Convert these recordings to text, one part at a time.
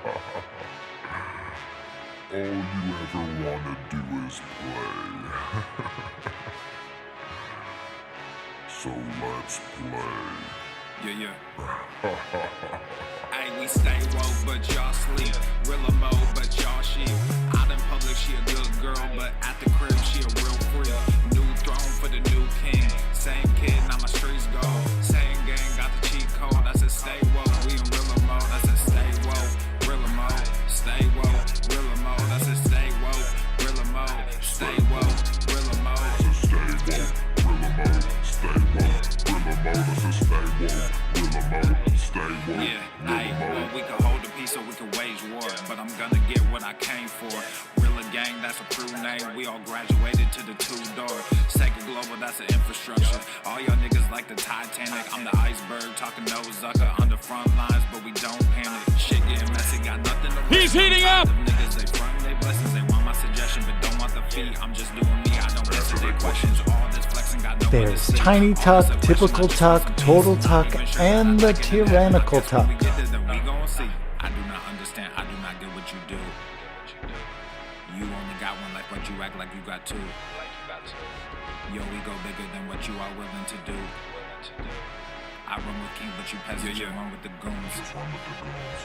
All you ever wanna do is play. So let's play. Yeah. Hey, we stay woke, but y'all sleep. Real mode, but y'all sheep. Out in public, she a good girl, but at the crib, she a real freak. New throne for the new king. Same kid, now my streets go. Same gang, got the cheat code. I said stay woke, we in real mode. I said stay woke, real mode. Stay woke, real mode. I said stay woke, real mode. Stay woke, real mode. I said stay woke, real mode. Stay woke, real mode. I said stay woke, real mode. Stay woke, yeah, hey, well, we can hold the peace or we can wage war, but I'm gonna get what I came for. Real gang, that's a crew name. We all graduated to the two-door. Sacred Global, that's an infrastructure. All y'all niggas like the Titanic. I'm the iceberg, talking no Zucker on the front lines, but we don't panic. Shit getting messy, got nothing to He's heating up! Niggas, they front, they blessings, they want my suggestion, but don't want the fee. I'm just doing me, I don't answer their questions. All this flexing got no. There's tiny tuck, typical tuck, total tuck, and the tyrannical tuck. I do not understand, I do not get what you do. You only got one life, but you act like you got two. Yo, we go bigger than what you are willing to do. I run with king, but you peasants, you run with the goons.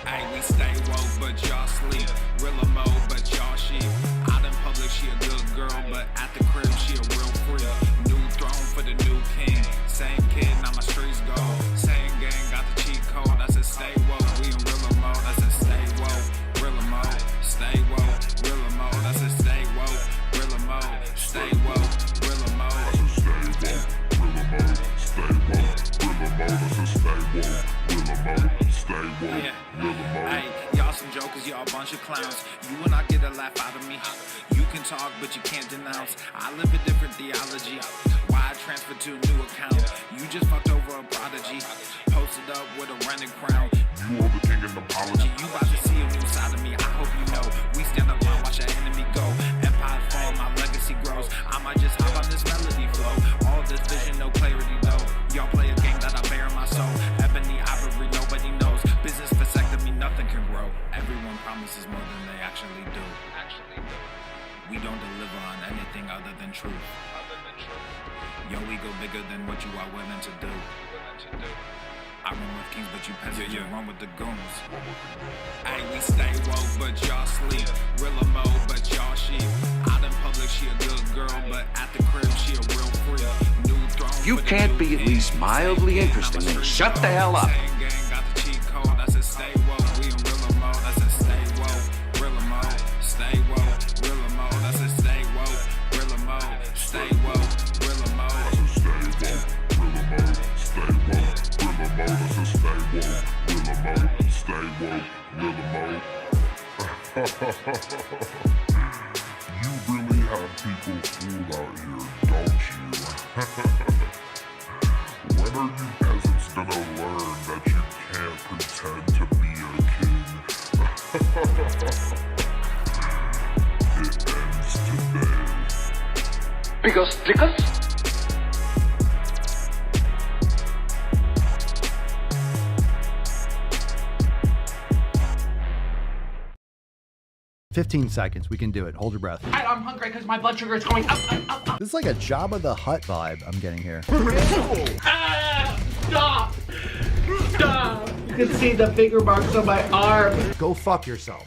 Hey, we stay woke, but y'all sleep. Real mode, but y'all sheep. Out in public, she a good girl, but at the crib, she a real freak. New throne for the new king. Same kid, now my streets go. Same gang, got the cheat code. I said stay woke, we in real mode. I said stay woke, real mode. Stay woke, real mode. I said stay woke, real mode. Stay woke, real mode. I said stay woke, real mode. Stay woke, real mode. I said stay woke, real mode. Stay woke, real mode. Hey, y'all some jokers, y'all a bunch of clowns. You will not get a laugh out of me. You can talk, but you can't denounce. I live a different theology. Why I transferred to a new account? You just fucked over a prodigy. Posted up with a rented crown. You are the king and apology. You about to see a new side of me. I hope you know. We stand up and watch our enemy go. Empire fall, my legacy grows. I might just hop on this melody flow. All this vision, no clarity though. Y'all play a game that I bear in my soul. Ebony ivory, nobody knows. Business vasectomy, nothing can grow. Everyone promises more than they actually do. We don't deliver on anything other than truth. Yo, we go bigger than what you are willing to do. I run with kings, but you peasants, you run with the goons. Hey, we stay woke, but y'all sleep. Real mode, but y'all sheep. Out in public, she a good girl, but at the crib, she a real freak. New throne. You can't be at least mildly interesting, then shut the hell up. Same gang, got the cheat code. I said stay woke, we in real mode. I said stay woke, real mode. Stay woke, real mode. I said stay woke, real mode. Stay woke, real mode. I said stay woke, real mode. Stay woke, real mode. I said stay woke, real mode. Stay woke, real mode. You really have people fooled out here, don't you? When are you peasants gonna learn that you can't pretend to be a king? It ends today. Because 15 seconds. We can do it. Hold your breath. I'm hungry because my blood sugar is going up. This is like a Jabba the Hutt vibe I'm getting here. Stop! Stop! You can see the finger marks on my arm. Go fuck yourself.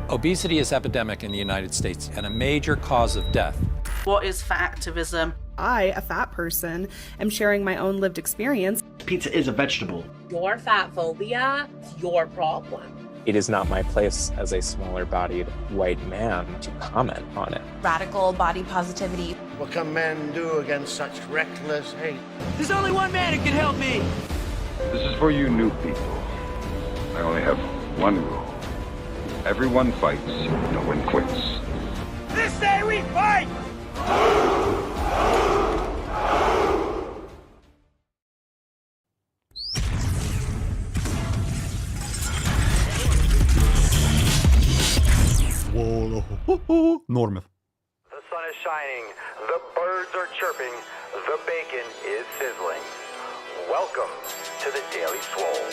Obesity is epidemic in the United States and a major cause of death. What is fat activism? I, a fat person, am sharing my own lived experience. Pizza is a vegetable. Your fat phobia is your problem. It is not my place as a smaller-bodied white man to comment on it. Radical body positivity. What can men do against such reckless hate? There's only one man who can help me. This is for you new people. I only have one rule. Everyone fights, no one quits. This day we fight! Swole. Normath. The sun is shining. the birds are chirping, the bacon is sizzling. Welcome to the Daily Swole.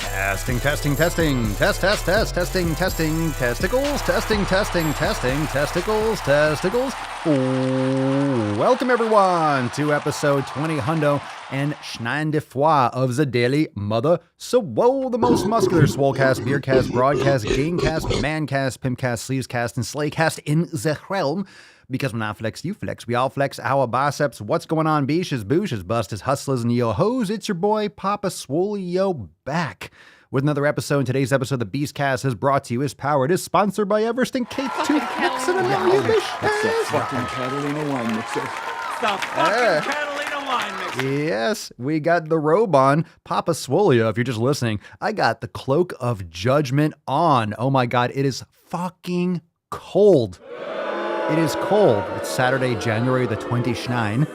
Testing, testing, testing, testing, testicles, testicles. Ooh, welcome everyone to episode 20 hundo and schnein de fois of the Daily Mother Swole, the most muscular swolecast, beercast, broadcast, gamecast, mancast, pimpcast, sleevescast, and slaycast in the realm. Because when I flex, you flex. We all flex our biceps. What's going on, beaches, booshes, busters, hustlers, and yo hoes? It's your boy, Papa Swole, yo, back with another episode. Today's episode of the Beastcast is brought to you, is powered, is sponsored by Everest and Kate Toothpicks and That's the fucking Catalina wine mixer. The fucking Catalina wine mixer. Yes, we got the robe on. Papa Swole, if you're just listening, I got the cloak of judgment on. Oh my God, it is fucking cold. It is cold. It's Saturday, January the 29th.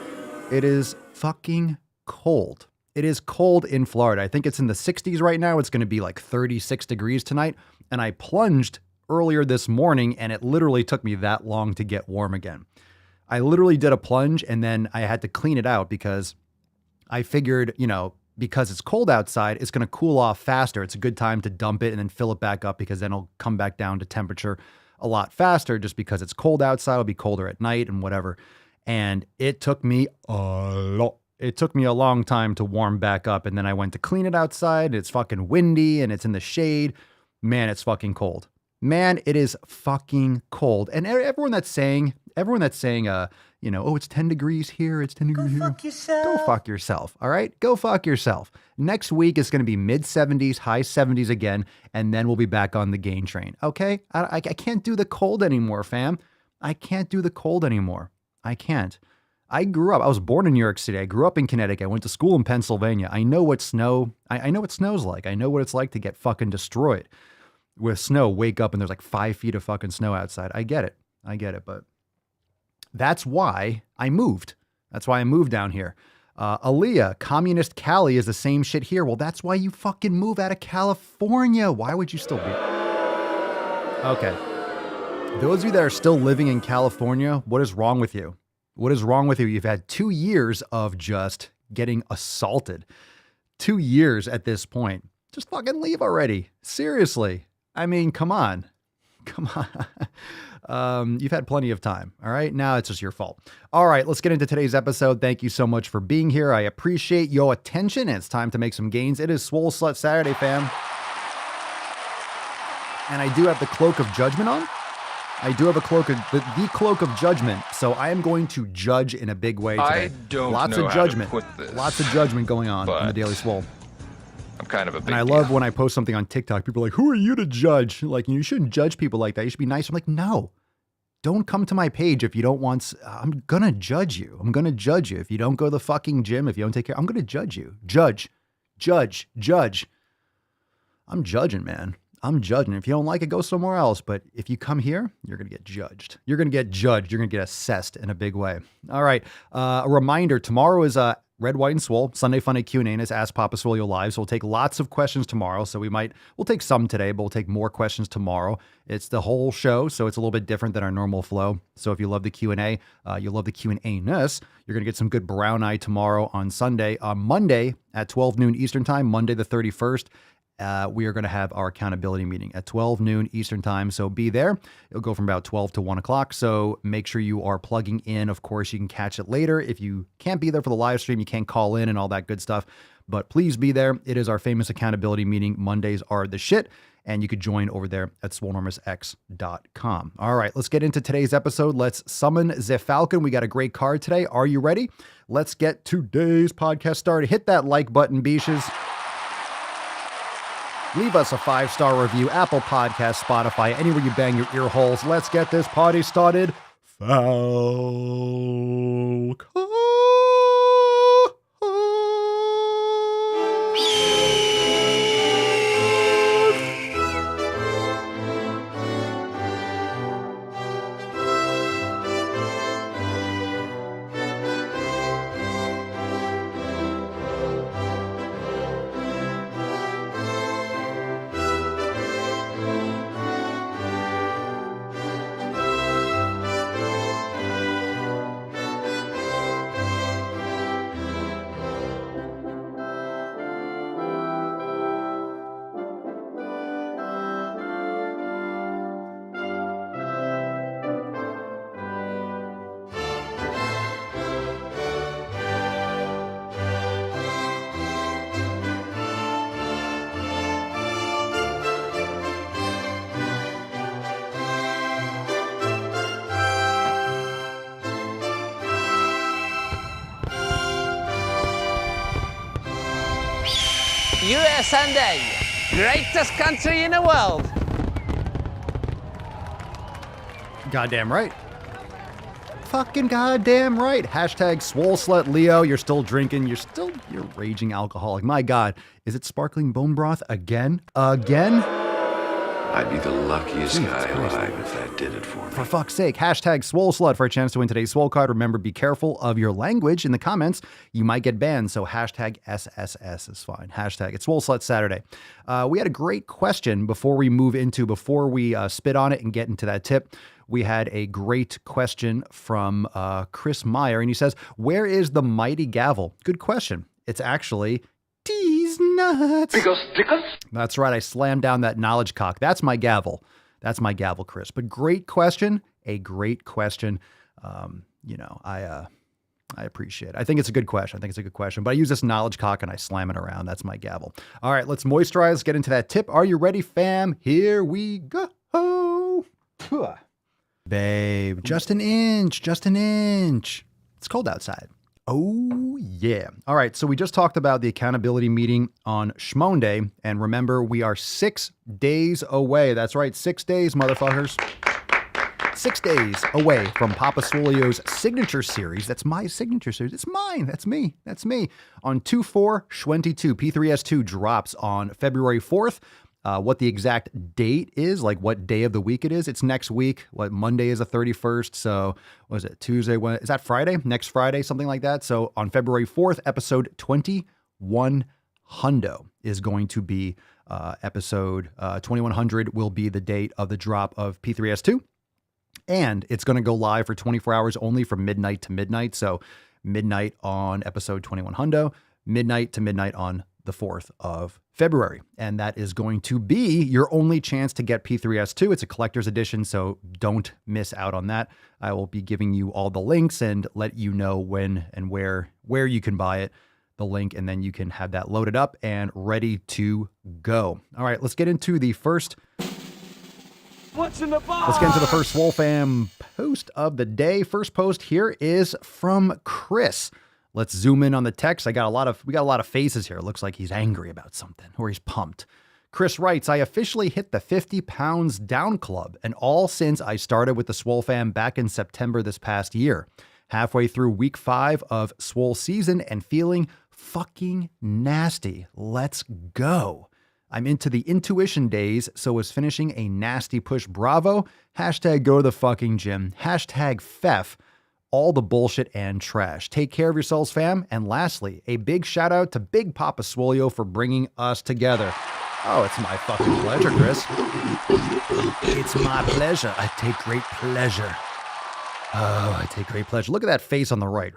It is fucking cold. It is cold in Florida. I think it's in the 60s right now. It's going to be like 36 degrees tonight. And I plunged earlier this morning and it literally took me that long to get warm again. I literally did a plunge and then I had to clean it out because I figured, because it's cold outside, it's going to cool off faster. It's a good time to dump it and then fill it back up because then it'll come back down to temperature a lot faster just because it's cold outside. It'll be colder at night and whatever. And it took me a long time to warm back up. And then I went to clean it outside. It's fucking windy and it's in the shade. Man, it's fucking cold. Man, it is fucking cold. And everyone that's saying, oh, it's 10 degrees here, it's 10 degrees here. Go fuck yourself. Go fuck yourself, all right? Go fuck yourself. Next week is going to be mid-70s, high 70s again, and then we'll be back on the gain train, okay? I can't do the cold anymore, fam. I can't do the cold anymore. I can't. I was born in New York City. I grew up in Connecticut. I went to school in Pennsylvania. I know what snow, I know what snow's like. I know what it's like to get fucking destroyed with snow. Wake up and there's like 5 feet of fucking snow outside. I get it, but that's why I moved. That's why I moved down here. Aaliyah, communist Cali is the same shit here. Well, that's why you fucking move out of California. Why would you still be? Okay. Those of you that are still living in California, what is wrong with you? What is wrong with you? You've had 2 years of just getting assaulted. 2 years at this point. Just fucking leave already. Seriously. I mean, come on. You've had plenty of time. All right. Now it's just your fault. All right. Let's get into today's episode. Thank you so much for being here. I appreciate your attention. It's time to make some gains. It is Swole Slut Saturday, fam. And I do have the cloak of judgment on. I do have a cloak of the cloak of judgment. So I am going to judge in a big way today. I don't Lots know of how to judgment. put this, Lots of judgment going on in the Daily Swole. I'm kind of a big And I love when I post something on TikTok, people are like, who are you to judge? Like, you shouldn't judge people like that. You should be nice. I'm like, no, don't come to my page if you don't want, I'm going to judge you. I'm going to judge you. If you don't go to the fucking gym, if you don't take care, I'm going to judge you. Judge. I'm judging, man. I'm judging. If you don't like it, go somewhere else. But if you come here, you're going to get judged. You're going to get judged. You're going to get assessed in a big way. All right. A reminder, tomorrow is Red, White, and Swole. Sunday Funny Q&A is Ask Papa Swole Live. So we'll take lots of questions tomorrow. So we'll take some today, but we'll take more questions tomorrow. It's the whole show, so it's a little bit different than our normal flow. So if you love the Q&A, you'll love the Q&A-ness. You're going to get some good brown eye tomorrow on Sunday. On Monday at 12 noon Eastern Time, Monday the 31st, we are going to have our accountability meeting at 12 noon Eastern Time. So be there. It'll go from about 12 to 1 o'clock. So make sure you are plugging in. Of course, you can catch it later. If you can't be there for the live stream, you can't call in and all that good stuff. But please be there. It is our famous accountability meeting. Mondays are the shit. And you could join over there at swolenormousx.com. All right, let's get into today's episode. Let's summon the Falcon. We got a great card today. Are you ready? Let's get today's podcast started. Hit that like button, beaches. Leave us a 5-star review, Apple Podcasts, Spotify, anywhere you bang your ear holes. Let's get this party started. Falcon. Super Sunday, greatest country in the world. Goddamn right. Fucking goddamn right. Hashtag Swole Slut Leo. You're still drinking. You're raging alcoholic. My God. Is it sparkling bone broth again? Again? I'd be the luckiest guy alive if that did it for me. For fuck's sake. Hashtag Swole Slut for a chance to win today's Swole card. Remember, be careful of your language in the comments. You might get banned. So hashtag SSS is fine. Hashtag it's Swole Slut Saturday. We had a great question before we spit on it and get into that tip. We had a great question from Chris Meyer, and he says, where is the mighty gavel? Good question. It's actually D's nuts. Because. That's right. I slammed down that knowledge cock. That's my gavel. That's my gavel, Chris. But great question. A great question. I appreciate it. I think it's a good question. But I use this knowledge cock and I slam it around. That's my gavel. All right, let's moisturize. Let's get into that tip. Are you ready, fam? Here we go. Babe, just an inch. It's cold outside. Oh, yeah. All right, so we just talked about the accountability meeting on Schmonday, and remember, we are 6 days away. That's right, 6 days, motherfuckers. 6 days away from Papa Swolio's signature series. That's my signature series. It's mine. That's me. On 2/4/22, P3S2 drops on February 4th. What the exact date is, like what day of the week it is. It's next week. Monday is the 31st. So what is it? Tuesday? Is that Friday? Next Friday, something like that. So on February 4th, episode 2100 is going to be episode 2100 will be the date of the drop of P3S2. And it's going to go live for 24 hours only from midnight to midnight. So midnight on episode 2100, midnight to midnight on the 4th of February. And that is going to be your only chance to get P3S2. It's a collector's edition, so don't miss out on that. I will be giving you all the links and let you know when and where you can buy it, the link, and then you can have that loaded up and ready to go. All right, let's get into the first... What's in the box? Let's get into the first SwoleFam post of the day. First post here is from Chris. Let's zoom in on the text. We got a lot of faces here. It looks like he's angry about something or he's pumped. Chris writes, I officially hit the 50 pounds down club, and all since I started with the SwoleFam back in September this past year. Halfway through week 5 of Swoll season and feeling fucking nasty. Let's go. I'm into the intuition days, so was finishing a nasty push. Bravo. Hashtag go to the fucking gym. Hashtag FEF. All the bullshit and trash. Take care of yourselves, fam. And lastly, a big shout out to Big Papa Swolio for bringing us together. Oh, it's my fucking pleasure, Chris. It's my pleasure. I take great pleasure. Oh, I take great pleasure. Look at that face on the right.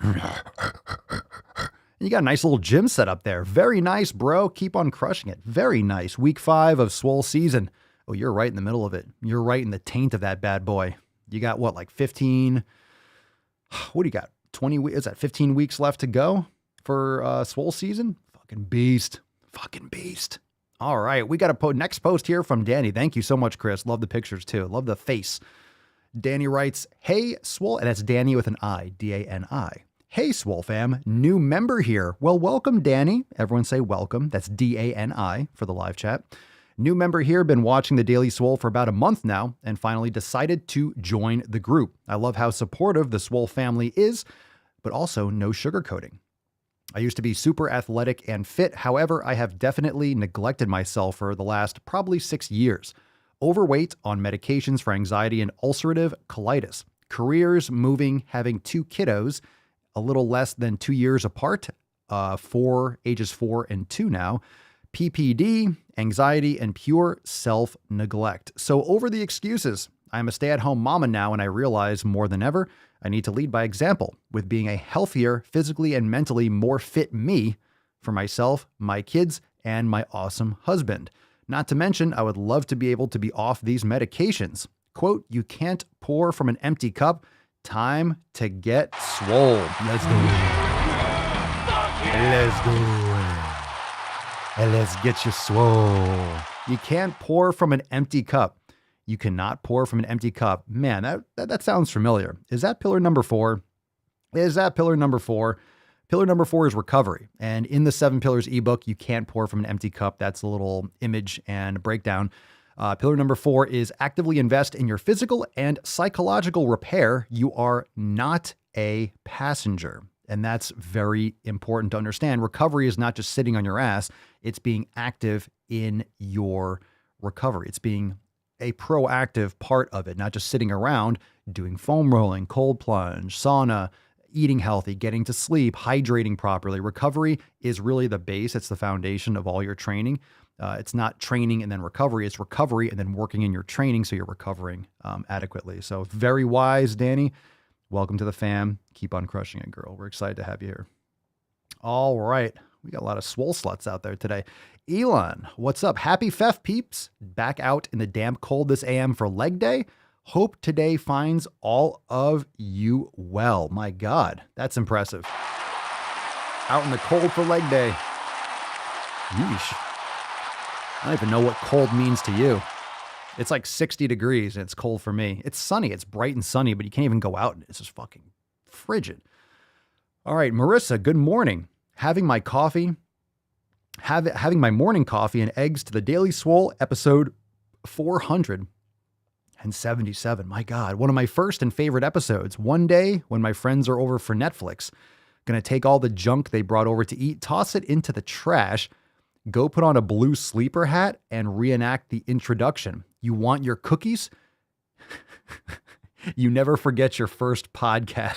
You got a nice little gym set up there. Very nice, bro. Keep on crushing it. Very nice. Week 5 of Swoll season. Oh, you're right in the middle of it. You're right in the taint of that bad boy. You got what, like 15... What do you got? 20 weeks? Is that 15 weeks left to go for Swoll season? Fucking beast. All right. We got a next post here from Danny. Thank you so much, Chris. Love the pictures too. Love the face. Danny writes, hey, Swoll. And that's Danny with an I. D-A-N-I. Hey, SwoleFam. New member here. Well, welcome, Danny. Everyone say welcome. That's D-A-N-I for the live chat. New member here, been watching the Daily Swoll for about a month now and finally decided to join the group. I love how supportive the Swoll family is, but also no sugarcoating. I used to be super athletic and fit. However, I have definitely neglected myself for the last probably 6 years. Overweight, on medications for anxiety and ulcerative colitis. Careers, moving, having 2 kiddos, a little less than 2 years apart, ages 4 and 2 now. PPD, anxiety, and pure self-neglect. So over the excuses. I'm a stay-at-home mama now, and I realize more than ever, I need to lead by example with being a healthier, physically and mentally more fit me for myself, my kids, and my awesome husband. Not to mention, I would love to be able to be off these medications. Quote, you can't pour from an empty cup. Time to get swole. Let's do it. Let's do it. And let's get you swole. You can't pour from an empty cup. You cannot pour from an empty cup. Man, that sounds familiar. Is that pillar number 4? Pillar number 4 is recovery. And in the 7 Pillars ebook, you can't pour from an empty cup. That's a little image and breakdown. Pillar number 4 is actively invest in your physical and psychological repair. You are not a passenger. And that's very important to understand. Recovery is not just sitting on your ass. It's being active in your recovery. It's being a proactive part of it, not just sitting around doing foam rolling, cold plunge, sauna, eating healthy, getting to sleep, hydrating properly. Recovery is really the base. It's the foundation of all your training. It's not training and then recovery. It's recovery and then working in your training so you're recovering adequately. So very wise, Danny. Welcome to the fam. Keep on crushing it, girl. We're excited to have you here. All right. We got a lot of swole sluts out there today. Elon, what's up? Happy Fef peeps. Back out in the damp cold this AM for leg day. Hope today finds all of you well. My God, that's impressive. Out in the cold for leg day. Yeesh. I don't even know what cold means to you. It's like 60 degrees and it's cold for me. It's sunny. It's bright and sunny, but you can't even go out. It's just fucking frigid. All right, Marissa, good morning. Having my morning coffee and eggs to the Daily Swole, episode 477. My God, one of my first and favorite episodes. One day when my friends are over for Netflix, gonna take all the junk they brought over to eat, toss it into the trash, go put on a blue sleeper hat and reenact the introduction. You want your cookies? You never forget your first podcast.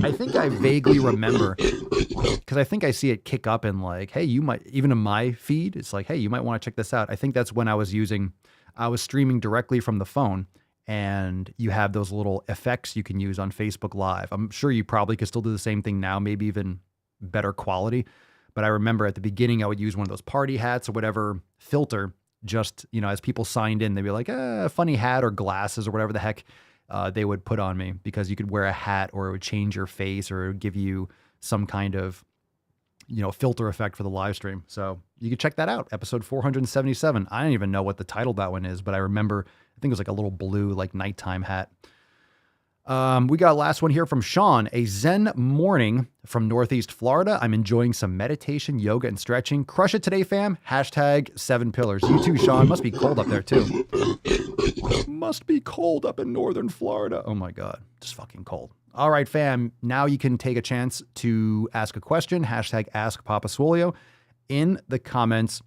I think I vaguely remember, because I think I see it kick up in like, hey, you might, even in my feed, it's like, hey, you might want to check this out. I think that's when I was streaming directly from the phone, and you have those little effects you can use on Facebook Live. I'm sure you probably could still do the same thing now, maybe even better quality. But I remember at the beginning, I would use one of those party hats or whatever filter, just, as people signed in, they'd be like, a funny hat or glasses or whatever the heck they would put on me, because you could wear a hat or it would change your face or it would give you some kind of, filter effect for the live stream. So you can check that out. Episode 477. I don't even know what the title of that one is, but I remember, I think it was like a little blue, like nighttime hat. We got a last one here from Sean. A Zen morning from Northeast Florida. I'm enjoying some meditation, yoga, and stretching. Crush it today, fam. Hashtag 7 Pillars. You too, Sean. Must be cold up there, too. Must be cold up in Northern Florida. Oh, my God. Just fucking cold. All right, fam. Now you can take a chance to ask a question. Hashtag Ask Papa Swolio in the comments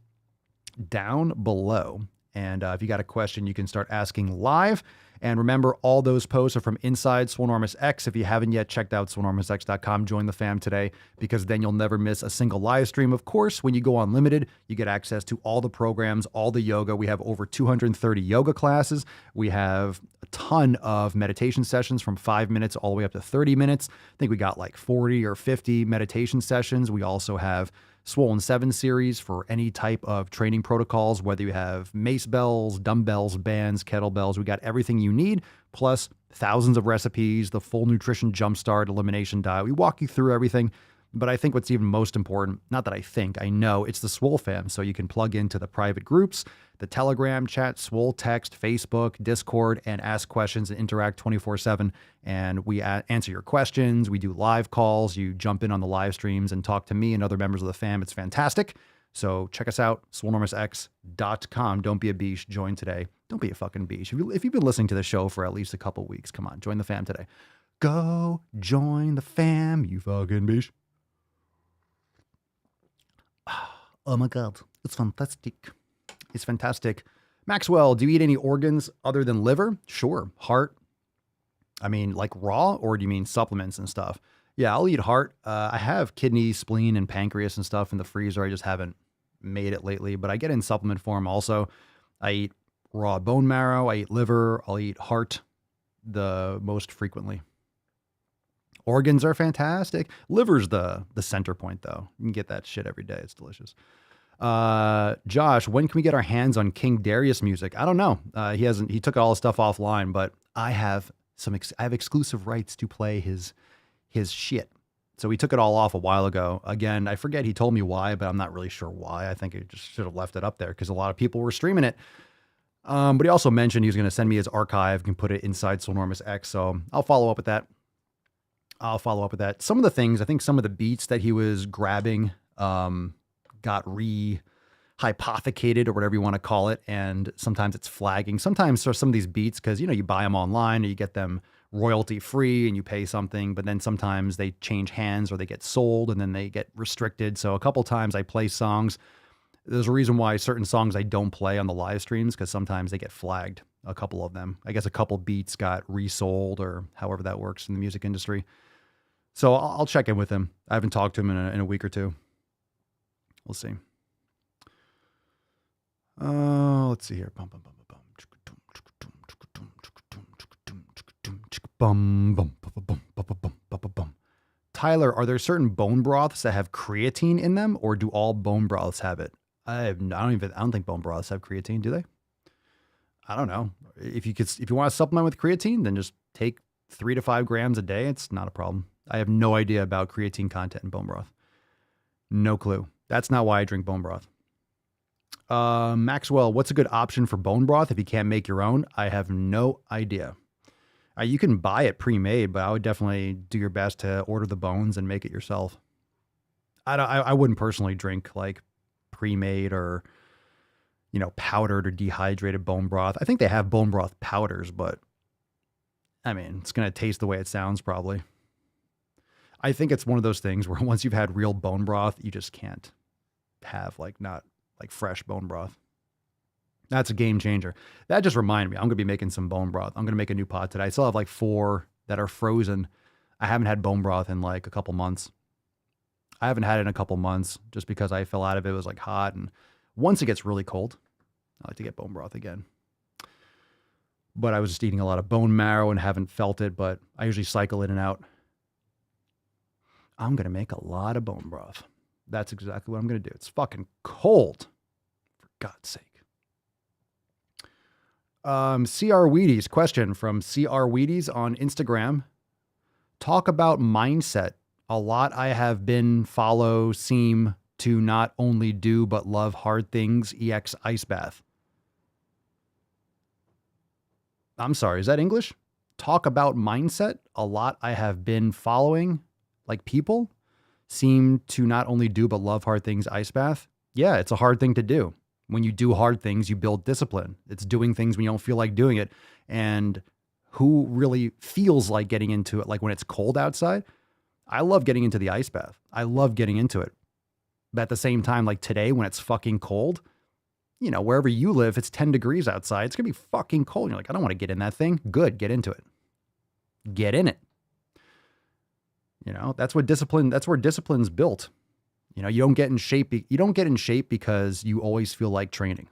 down below. And if you got a question, you can start asking live. And remember, all those posts are from inside Swolenormous X. If you haven't yet checked out swolenormousx.com, join the fam today, because then you'll never miss a single live stream. Of course, when you go unlimited, you get access to all the programs, all the yoga. We have over 230 yoga classes. We have a ton of meditation sessions from 5 minutes all the way up to 30 minutes. I think we got like 40 or 50 meditation sessions. We also have Swollen 7 series for any type of training protocols, whether you have mace bells, dumbbells, bands, kettlebells. We got everything you need, plus thousands of recipes, the full nutrition jumpstart elimination diet. We walk you through everything. But I think what's even most important, not that I think, I know, it's the SwoleFam. So you can plug into the private groups, the Telegram chat, Swole text, Facebook, Discord, and ask questions and interact 24/7. And we answer your questions. We do live calls. You jump in on the live streams and talk to me and other members of the fam. It's fantastic. So check us out, swolenormousx.com. Don't be a beesh. Join today. Don't be a fucking beesh. If you've been listening to the show for at least a couple weeks, come on, join the fam today. Go join the fam, you fucking beesh. Oh my God, it's fantastic. It's fantastic. Maxwell, do you eat any organs other than liver? Sure. Heart. I mean, like raw, or do you mean supplements and stuff? Yeah, I'll eat heart. I have kidney, spleen, and pancreas and stuff in the freezer. I just haven't made it lately, but I get it in supplement form also. I eat raw bone marrow. I eat liver. I'll eat heart the most frequently. Organs are fantastic. Liver's the center point, though. You can get that shit every day. It's delicious. Josh, when can we get our hands on King Darius music? I don't know. He took all his stuff offline, but I have exclusive rights to play his shit. So he took it all off a while ago. Again, I forget he told me why, but I'm not really sure why. I think he just should have left it up there because a lot of people were streaming it. But he also mentioned he was going to send me his archive and put it inside Swolenormous X. So I'll follow up with that. I'll follow up with that. Some of the things, I think some of the beats that he was grabbing got hypothecated or whatever you want to call it. And sometimes it's flagging. Sometimes for some of these beats, because, you buy them online or you get them royalty free and you pay something, but then sometimes they change hands or they get sold and then they get restricted. So a couple times I play songs. There's a reason why certain songs I don't play on the live streams, because sometimes they get flagged. A couple of them. I guess a couple beats got resold or however that works in the music industry. So I'll check in with him. I haven't talked to him in a week or two. We'll see. Let's see here. Tyler, are there certain bone broths that have creatine in them, or do all bone broths have it? I don't think bone broths have creatine, do they? I don't know. If you want to supplement with creatine, then just take 3 to 5 grams a day. It's not a problem. I have no idea about creatine content in bone broth. No clue. That's not why I drink bone broth. Maxwell, what's a good option for bone broth if you can't make your own? I have no idea. You can buy it pre-made, but I would definitely do your best to order the bones and make it yourself. I wouldn't personally drink like pre-made or powdered or dehydrated bone broth. I think they have bone broth powders, but I mean, it's going to taste the way it sounds probably. I think it's one of those things where once you've had real bone broth, you just can't have not fresh bone broth. That's a game changer. That just reminded me, I'm going to be making some bone broth. I'm going to make a new pot today. I still have 4 that are frozen. I haven't had bone broth in a couple months. I haven't had it in a couple months just because I fell out of it. It was hot. And once it gets really cold, I like to get bone broth again. But I was just eating a lot of bone marrow and haven't felt it, but I usually cycle in and out. I'm going to make a lot of bone broth. That's exactly what I'm going to do. It's fucking cold, for God's sake. CR Wheaties, question from CR Wheaties on Instagram. Talk about mindset. A lot I have been seem to not only do but love hard things. EX ice bath. I'm sorry, is that English? Talk about mindset. A lot I have been following, people seem to not only do but love hard things. Ice bath. Yeah, it's a hard thing to do. When you do hard things, you build discipline. It's doing things when you don't feel like doing it. And who really feels like getting into it? When it's cold outside, I love getting into the ice bath. I love getting into it. But at the same time, today when it's fucking cold, wherever you live, it's 10 degrees outside. It's going to be fucking cold. You're I don't want to get in that thing. Good. Get into it. Get in it. That's where discipline's built. You don't get in shape. You don't get in shape because you always feel like training.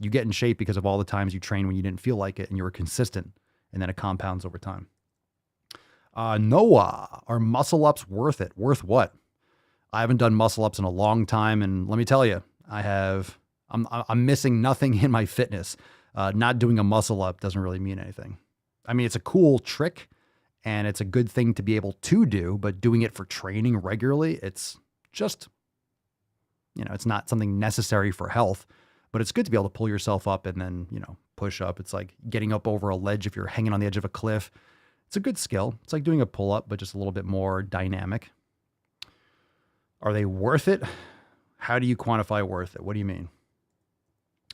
You get in shape because of all the times you trained when you didn't feel like it and you were consistent, and then it compounds over time. Noah, are muscle ups worth it? Worth what? I haven't done muscle ups in a long time. And let me tell you, I'm missing nothing in my fitness. Not doing a muscle up doesn't really mean anything. I mean, it's a cool trick and it's a good thing to be able to do, but doing it for training regularly, it's just, it's not something necessary for health, but it's good to be able to pull yourself up and then, push up. It's like getting up over a ledge if you're hanging on the edge of a cliff. It's a good skill. It's like doing a pull up, but just a little bit more dynamic. Are they worth it? How do you quantify worth it? What do you mean?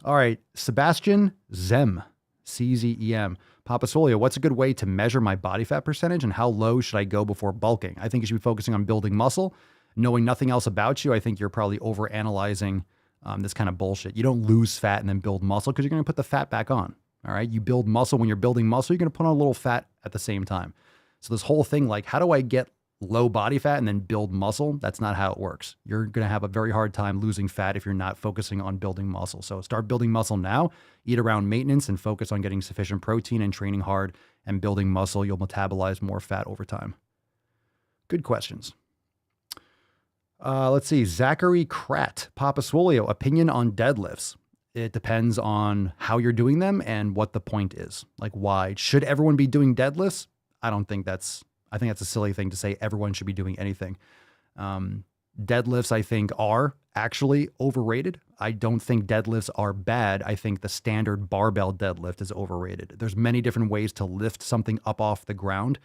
All right. Sebastian Zem, CZEM. Papa Swole, what's a good way to measure my body fat percentage and how low should I go before bulking? I think you should be focusing on building muscle. Knowing nothing else about you, I think you're probably overanalyzing this kind of bullshit. You don't lose fat and then build muscle because you're going to put the fat back on. All right. You build muscle. When you're building muscle, you're going to put on a little fat at the same time. So this whole thing, how do I get low body fat and then build muscle? That's not how it works. You're going to have a very hard time losing fat if you're not focusing on building muscle. So start building muscle now, eat around maintenance and focus on getting sufficient protein and training hard and building muscle. You'll metabolize more fat over time. Good questions. Let's see. Zachary Kratt, Papa Swolio, opinion on deadlifts. It depends on how you're doing them and what the point is. Why? Should everyone be doing deadlifts? I think that's a silly thing to say everyone should be doing anything. Deadlifts, I think, are actually overrated. I don't think deadlifts are bad. I think the standard barbell deadlift is overrated. There's many different ways to lift something up off the ground.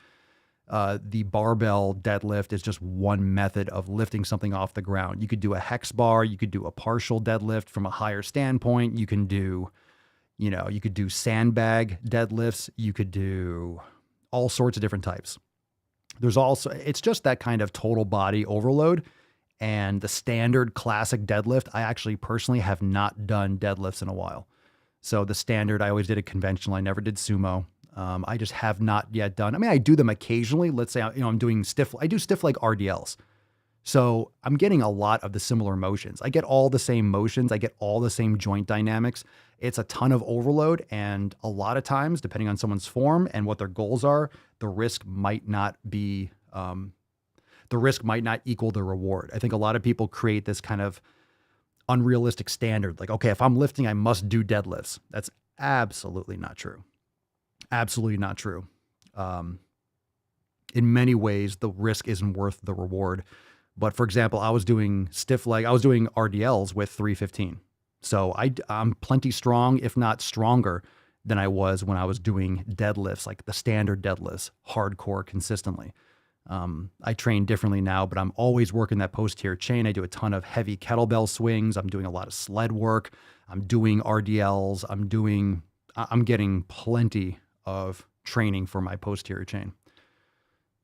The barbell deadlift is just one method of lifting something off the ground. You could do a hex bar. You could do a partial deadlift from a higher standpoint. You can do, you could do sandbag deadlifts. You could do all sorts of different types. There's also, it's just that kind of total body overload. And the standard classic deadlift, I actually personally have not done deadlifts in a while. So the standard, I always did it conventional. I never did sumo. I just have not yet done. I mean, I do them occasionally. Let's say, I'm doing stiff. I do stiff leg RDLs. So I'm getting a lot of the similar motions. I get all the same motions. I get all the same joint dynamics. It's a ton of overload. And a lot of times, depending on someone's form and what their goals are, the risk might not be, the risk might not equal the reward. I think a lot of people create this kind of unrealistic standard. Like, okay, if I'm lifting, I must do deadlifts. That's absolutely not true. Absolutely not true. In many ways, the risk isn't worth the reward. But for example, I was doing stiff leg, I was doing RDLs with 315. So I'm plenty strong, if not stronger than I was when I was doing deadlifts, like the standard deadlifts, hardcore consistently. I train differently now, but I'm always working that posterior chain. I do a ton of heavy kettlebell swings. I'm doing a lot of sled work. I'm doing RDLs. I'm getting plenty of training for my posterior chain.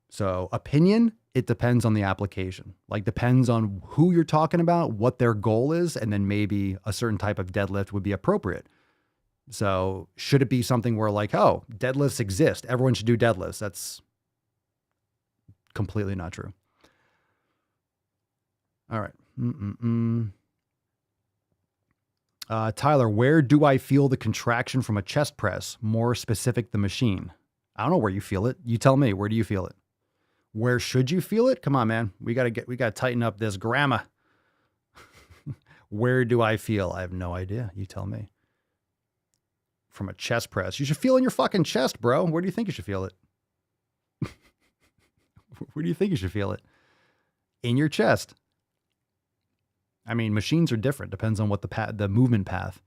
So opinion, it depends on the application. Like depends on who you're talking about, what their goal is, and then maybe a certain type of deadlift would be appropriate. So should it be something where like, oh, deadlifts exist, everyone should do deadlifts? That's completely not true. All right. Tyler, where do I feel the contraction from a chest press? More specific, the machine. I don't know where you feel it. You tell me, where do you feel it? Where should you feel it? Come on, man. We got to tighten up this grammar. Where do I feel? I have no idea. You tell me. From a chest press. You should feel in your fucking chest, bro. Where do you think you should feel it? Where do you think you should feel it? In your chest. I mean, machines are different. Depends on what the movement path.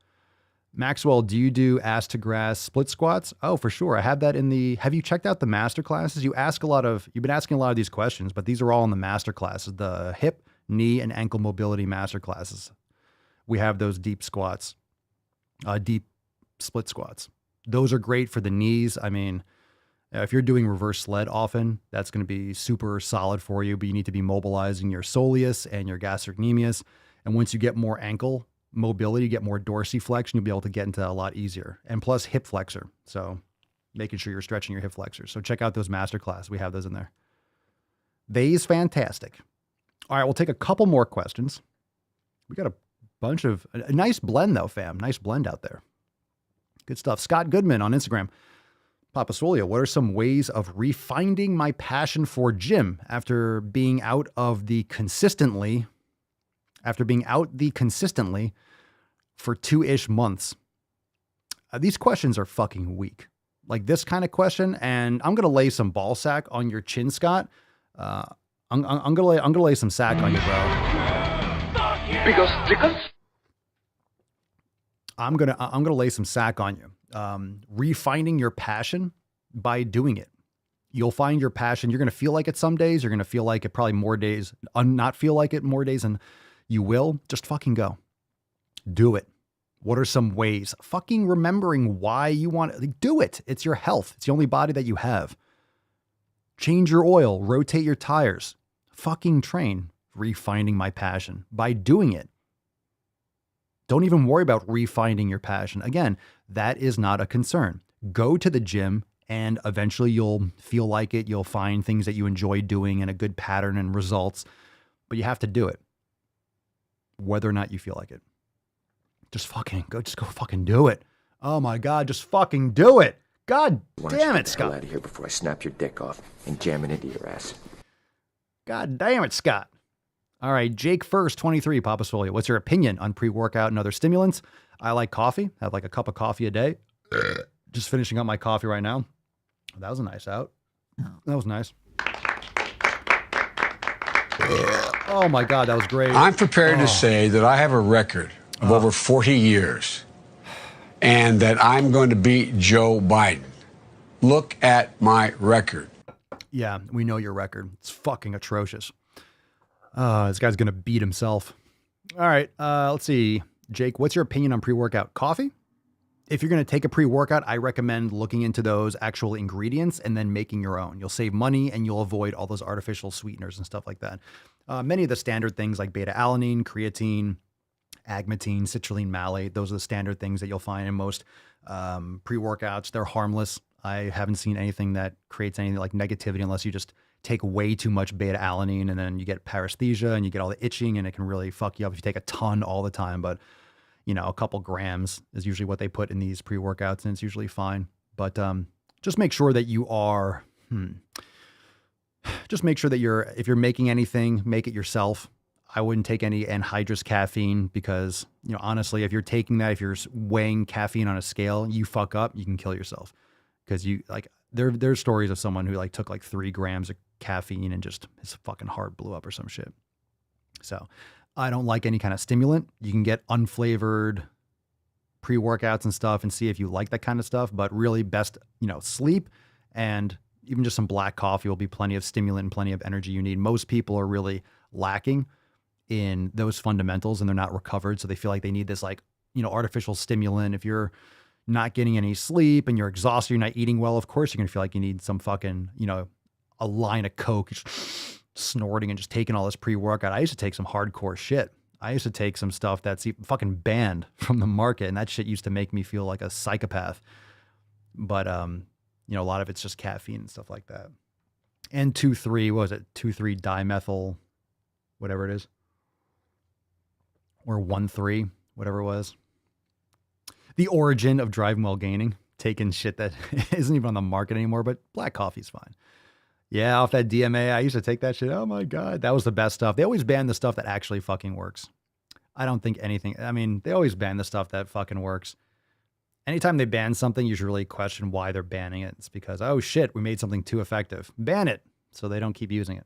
Maxwell, do you do ass to grass split squats? Oh, for sure. I have that have you checked out the master classes? You've been asking a lot of these questions, but these are all in the master classes, the hip, knee, and ankle mobility master classes. We have those deep squats, deep split squats. Those are great for the knees. I mean, if you're doing reverse sled often, that's going to be super solid for you, but you need to be mobilizing your soleus and your gastrocnemius. And once you get more ankle mobility, you get more dorsiflexion, you'll be able to get into a lot easier. And plus hip flexor. So making sure you're stretching your hip flexor. So check out those masterclass. We have those in there. They's fantastic. All right, we'll take a couple more questions. We got a nice blend though, fam. Nice blend out there. Good stuff. Scott Goodman on Instagram. Papa Swole, what are some ways of refinding my passion for gym after being out the consistently for 2-ish months? These questions are fucking weak. Like this kind of question, and I'm gonna lay some ball sack on your chin, Scott. I'm gonna lay some sack on you, bro. Because I'm gonna lay some sack on you. Refinding your passion by doing it. You'll find your passion. You're going to feel like it some days. You're going to feel like it probably more days, not feel like it more days, and you will. Just fucking go. Do it. What are some ways? Fucking remembering why you want it. Do it. It's your health. It's the only body that you have. Change your oil. Rotate your tires. Fucking train. Refinding my passion by doing it. Don't even worry about refinding your passion. Again, that is not a concern. Go to the gym and eventually you'll feel like it. You'll find things that you enjoy doing and a good pattern and results, but you have to do it. Whether or not you feel like it. Just go fucking do it. Oh my God, just fucking do it. God damn it, Scott. Get out of here before I snap your dick off and jam it into your ass. God damn it, Scott. All right, Jake First, 23, Papa Swole. What's your opinion on pre-workout and other stimulants? I like coffee. I have like a cup of coffee a day. Just finishing up my coffee right now. That was a nice out. That was nice. Oh my God, that was great. I'm prepared to say that I have a record of over 40 years and that I'm going to beat Joe Biden. Look at my record. Yeah, we know your record. It's fucking atrocious. This guy's going to beat himself. All right, let's see. Jake, what's your opinion on pre-workout coffee? If you're going to take a pre-workout, I recommend looking into those actual ingredients and then making your own. You'll save money and you'll avoid all those artificial sweeteners and stuff like that. Many of the standard things like beta-alanine, creatine, agmatine, citrulline malate, those are the standard things that you'll find in most pre-workouts. They're harmless. I haven't seen anything that creates anything like negativity unless you just take way too much beta-alanine and then you get paresthesia and you get all the itching and it can really fuck you up if you take a ton all the time. But you know, a couple grams is usually what they put in these pre-workouts and it's usually fine. But just make sure that you are, just make sure that if you're making anything, make it yourself. I wouldn't take any anhydrous caffeine because, you know, honestly, if you're taking that, if you're weighing caffeine on a scale, you fuck up, you can kill yourself. Because you like, there's stories of someone who like took like 3 grams of caffeine and just his fucking heart blew up or some shit. So I don't like any kind of stimulant. You can get unflavored pre-workouts and stuff and see if you like that kind of stuff, but really best, you know, sleep and even just some black coffee will be plenty of stimulant and plenty of energy you need. Most people are really lacking in those fundamentals and they're not recovered. So they feel like they need this like, you know, artificial stimulant. If you're not getting any sleep and you're exhausted, you're not eating well, of course, you're going to feel like you need some fucking, you know, a line of Coke, snorting and just taking all this pre-workout. I used to take some hardcore shit. I used to take some stuff that's fucking banned from the market. And that shit used to make me feel like a psychopath. But, you know, a lot of it's just caffeine and stuff like that. And 2,3, what was it? 2,3 dimethyl, whatever it is. Or 1,3, whatever it was. The origin of driving while gaining, taking shit that isn't even on the market anymore, but black coffee's fine. Yeah, off that DMA, I used to take that shit. Oh my God, that was the best stuff. They always ban the stuff that actually fucking works. I don't think anything, I mean, they always ban the stuff that fucking works. Anytime they ban something, you should really question why they're banning it. It's because, oh shit, we made something too effective. Ban it so they don't keep using it.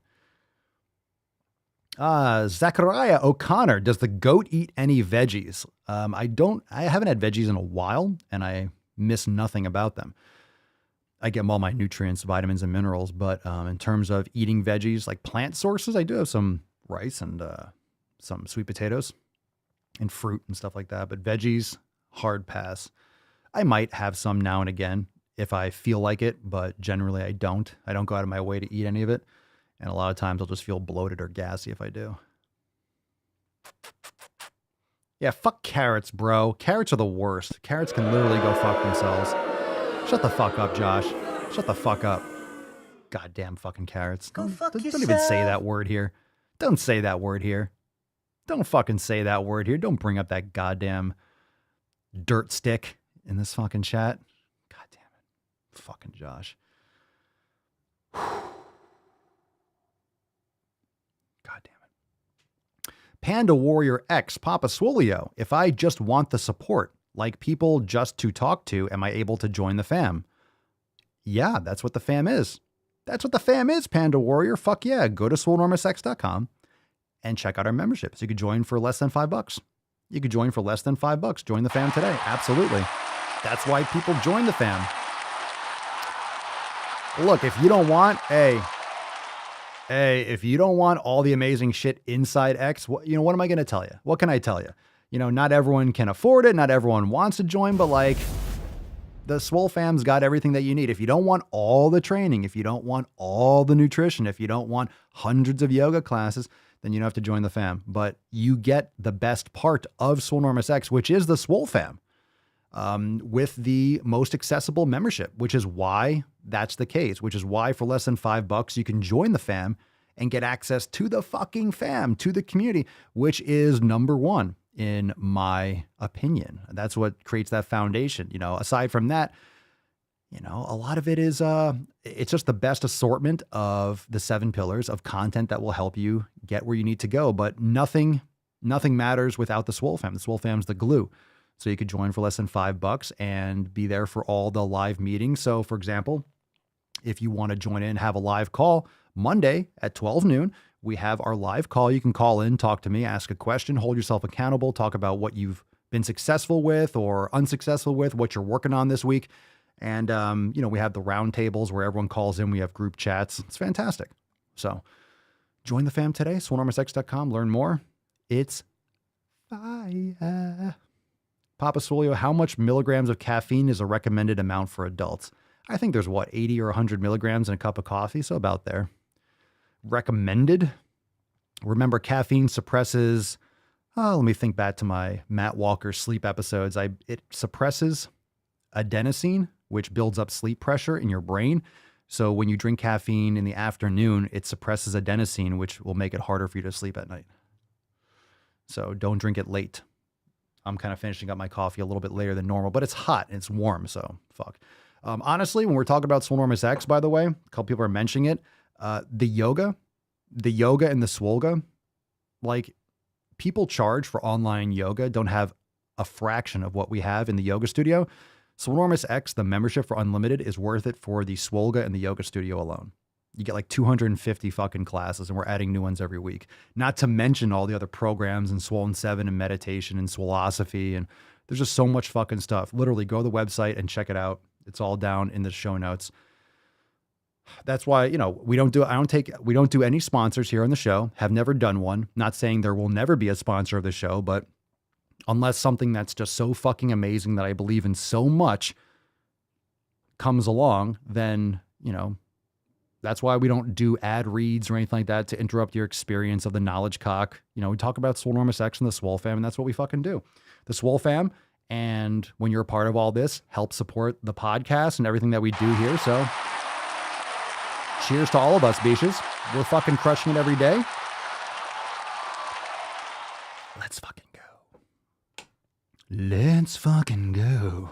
Zachariah O'Connor, does the goat eat any veggies? I haven't had veggies in a while and I miss nothing about them. I get all my nutrients, vitamins and minerals, but in terms of eating veggies, like plant sources, I do have some rice and some sweet potatoes and fruit and stuff like that, but veggies, hard pass. I might have some now and again if I feel like it, but generally I don't. I don't go out of my way to eat any of it. And a lot of times I'll just feel bloated or gassy if I do. Yeah, fuck carrots, bro. Carrots are the worst. Carrots can literally go fuck themselves. Shut the fuck up, Josh. Shut the fuck up. Goddamn fucking carrots. Don't even say that word here. Don't say that word here. Don't fucking say that word here. Don't bring up that goddamn dirt stick in this fucking chat. God damn it. Fucking Josh. Panda Warrior X, Papa Swolio. If I just want the support, like people just to talk to, am I able to join the fam? Yeah, that's what the fam is. That's what the fam is, Panda Warrior. Fuck yeah. Go to swolenormousx.com and check out our memberships. You could join for less than $5. You could join for less than $5. Join the fam today. Absolutely. That's why people join the fam. Look, if you don't want, if you don't want all the amazing shit inside X, what am I going to tell you? What can I tell you? You know, not everyone can afford it. Not everyone wants to join, but like the SwoleFam's got everything that you need. If you don't want all the training, if you don't want all the nutrition, if you don't want hundreds of yoga classes, then you don't have to join the fam. But you get the best part of Swolenormous X, which is the SwoleFam, with the most accessible membership, which is why that's the case, which is why for less than $5, you can join the fam and get access to the fucking fam, to the community, which is number one, in my opinion. That's what creates that foundation. You know, aside from that, you know, a lot of it is, it's just the best assortment of the 7 pillars of content that will help you get where you need to go. But nothing matters without the SwoleFam. The SwoleFam's the glue. So you could join for less than $5 and be there for all the live meetings. So for example, if you want to join in, have a live call Monday at 12 noon, we have our live call. You can call in, talk to me, ask a question, hold yourself accountable, talk about what you've been successful with or unsuccessful with, what you're working on this week. And, we have the round tables where everyone calls in. We have group chats. It's fantastic. So join the fam today. SwoleNormousX.com. Learn more. It's fire. Papa Swolio, how much milligrams of caffeine is a recommended amount for adults? I think there's 80 or 100 milligrams in a cup of coffee. So about there. Recommended. Remember, caffeine suppresses, let me think back to my Matt Walker sleep episodes. It suppresses adenosine, which builds up sleep pressure in your brain. So when you drink caffeine in the afternoon, it suppresses adenosine, which will make it harder for you to sleep at night. So don't drink it late. I'm kind of finishing up my coffee a little bit later than normal, but it's hot and it's warm, so fuck. Honestly, when we're talking about SwoleNormousX, by the way, a couple people are mentioning it, the yoga and the Swolga, like people charge for online yoga don't have a fraction of what we have in the yoga studio. SwoleNormousX, the membership for unlimited, is worth it for the Swolga and the yoga studio alone. You get like 250 fucking classes, and we're adding new ones every week. Not to mention all the other programs and Swollen 7 and meditation and Swolosophy. And there's just so much fucking stuff. Literally go to the website and check it out. It's all down in the show notes. That's why, we don't do any sponsors here on the show. Have never done one. Not saying there will never be a sponsor of the show, but unless something that's just so fucking amazing that I believe in so much comes along, then, that's why we don't do ad reads or anything like that to interrupt your experience of the knowledge cock. We talk about SwoleNormousX and the SwoleFam, and that's what we fucking do. The SwoleFam, and when you're a part of all this, help support the podcast and everything that we do here. So cheers to all of us, bitches. We're fucking crushing it every day. Let's fucking go. Let's fucking go.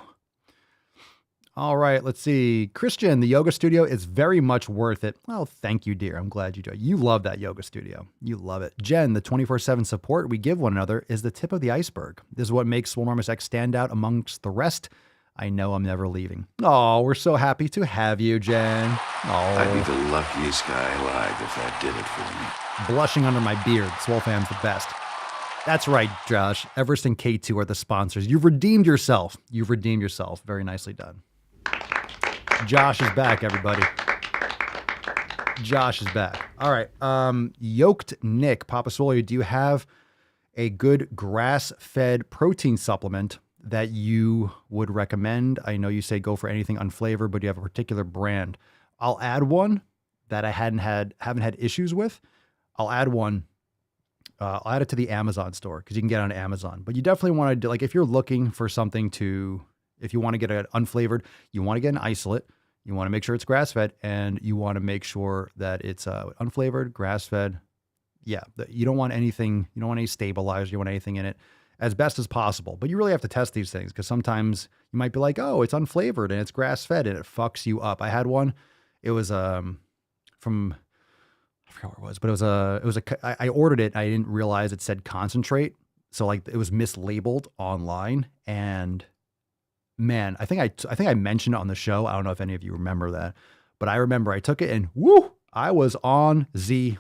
All right, let's see. Christian, the yoga studio is very much worth it. Oh, thank you, dear. I'm glad you do. You love that yoga studio. You love it. Jen, the 24/7 support we give one another is the tip of the iceberg. This is what makes SwoleNormousX stand out amongst the rest. I know I'm never leaving. Oh, we're so happy to have you, Jen. Oh, I'd be the luckiest guy alive if that did it for me. Blushing under my beard. SwoleFam's the best. That's right, Josh. Everest and K2 are the sponsors. You've redeemed yourself. You've redeemed yourself. Very nicely done. Josh is back, everybody. Josh is back. All right. Yoked Nick, Papa Swolio, do you have a good grass-fed protein supplement that you would recommend? I know you say go for anything unflavored, but do you have a particular brand? I'll add one that I haven't had issues with. I'll add one. I'll add it to the Amazon store because you can get it on Amazon. But you definitely want to do, like, if you're looking for something to, if you want to get it unflavored, you want to get an isolate. You want to make sure it's grass-fed, and you want to make sure that it's unflavored, grass-fed. Yeah, you don't want anything. You don't want any stabilizer. You want anything in it as best as possible. But you really have to test these things because sometimes you might be like, oh, it's unflavored and it's grass-fed, and it fucks you up. I had one. It was from, I forgot where it was, but I ordered it. I didn't realize it said concentrate, so like it was mislabeled online, and man, I think I mentioned it on the show. I don't know if any of you remember that, but I remember I took it and woo, I was on the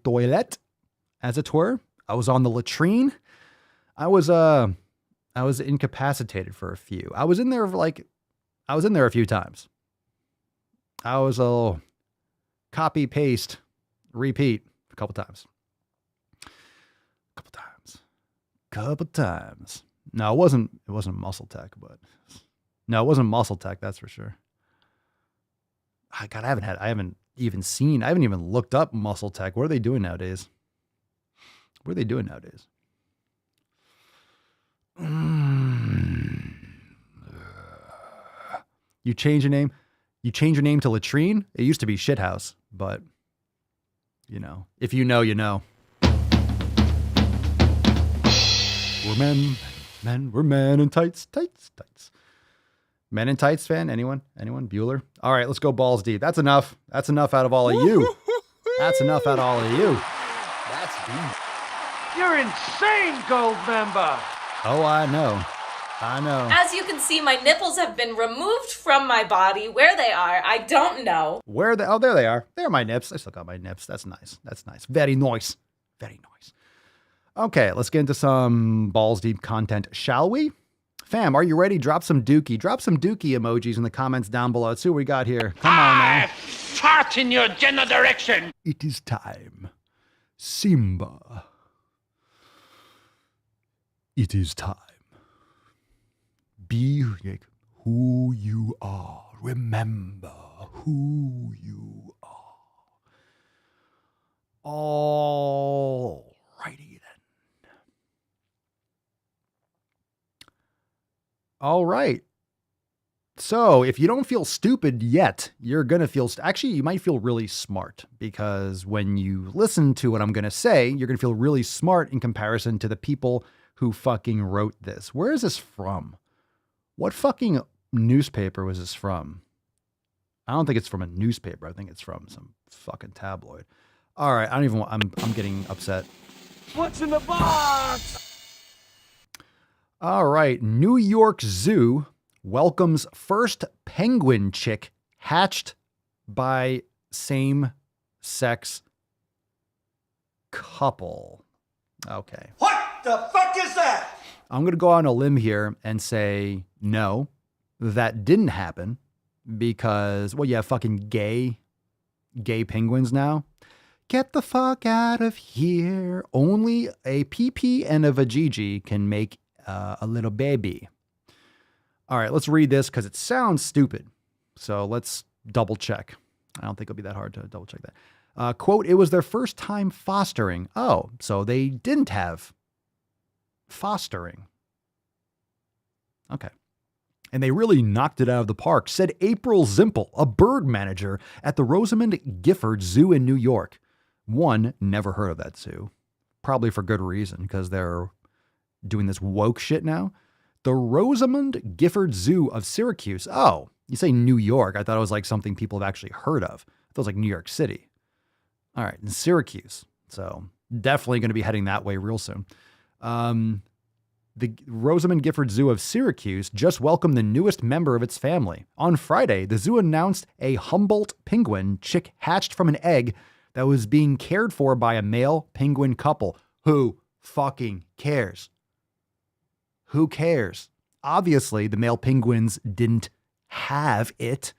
toilet, as it were. I was on the latrine. I was incapacitated for a few. I was in there a few times. I was a little copy, paste, repeat a couple times. No, it wasn't Muscle Tech, but no, it wasn't Muscle Tech. That's for sure. God, I haven't even looked up Muscle Tech. What are they doing nowadays? You change your name. You change your name to Latrine. It used to be Shithouse, but if you know, you know. We're we're men in tights. Men in tights fan? Anyone? Bueller? All right, let's go balls deep. That's enough. That's enough out of all of you. That's enough out of all of you. That's deep. You're insane, gold member. Oh, I know. As you can see, my nipples have been removed from my body. Where they are, I don't know. Oh, there they are. There are my nips. I still got my nips. That's nice. Very nice. Okay, let's get into some balls deep content, shall we? Fam, are you ready? Drop some dookie. Drop some dookie emojis in the comments down below. Let's see what we got here. Come on now. Fart in your general direction. It is time. Simba. It is time. Be who you are. Remember who you are. Alrighty then. All right. So if you don't feel stupid yet, you're going to feel, actually, you might feel really smart, because when you listen to what I'm going to say, you're going to feel really smart in comparison to the people who fucking wrote this. Where is this from? What fucking newspaper was this from? I don't think it's from a newspaper. I think it's from some fucking tabloid. All right. I don't even want, I'm getting upset. What's in the box? All right. New York Zoo welcomes first penguin chick hatched by same-sex couple. Okay. What the fuck is that? I'm going to go on a limb here and say, no, that didn't happen because, well, yeah, fucking gay penguins now. Get the fuck out of here. Only a PP and a vajiji can make a little baby. All right, let's read this because it sounds stupid. So let's double check. I don't think it'll be that hard to double check that. Quote, it was their first time fostering. Oh, so they didn't have fostering. Okay. And they really knocked it out of the park, said April Zimpel, a bird manager at the Rosamond Gifford Zoo in New York. One, never heard of that zoo. Probably for good reason, because they're doing this woke shit now. The Rosamond Gifford Zoo of Syracuse. Oh, you say New York. I thought it was like something people have actually heard of. I thought it was like New York City. All right, in Syracuse. So definitely going to be heading that way real soon. The Rosamond Gifford Zoo of Syracuse just welcomed the newest member of its family. On Friday, the zoo announced a Humboldt penguin chick hatched from an egg that was being cared for by a male penguin couple. Who fucking cares? Who cares? Obviously, the male penguins didn't have it.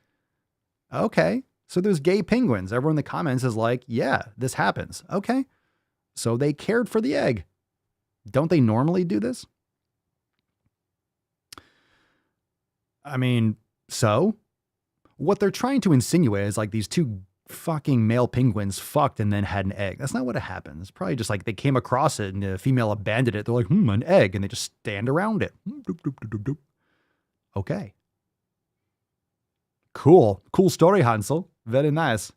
Okay, so there's gay penguins. Everyone in the comments is like, yeah, this happens. Okay, so they cared for the egg. Don't they normally do this? I mean, so? What they're trying to insinuate is like these two fucking male penguins fucked and then had an egg. That's not what happened. It's probably just like they came across it and the female abandoned it. They're like, an egg. And they just stand around it. Okay. Cool. Cool story, Hansel. Very nice.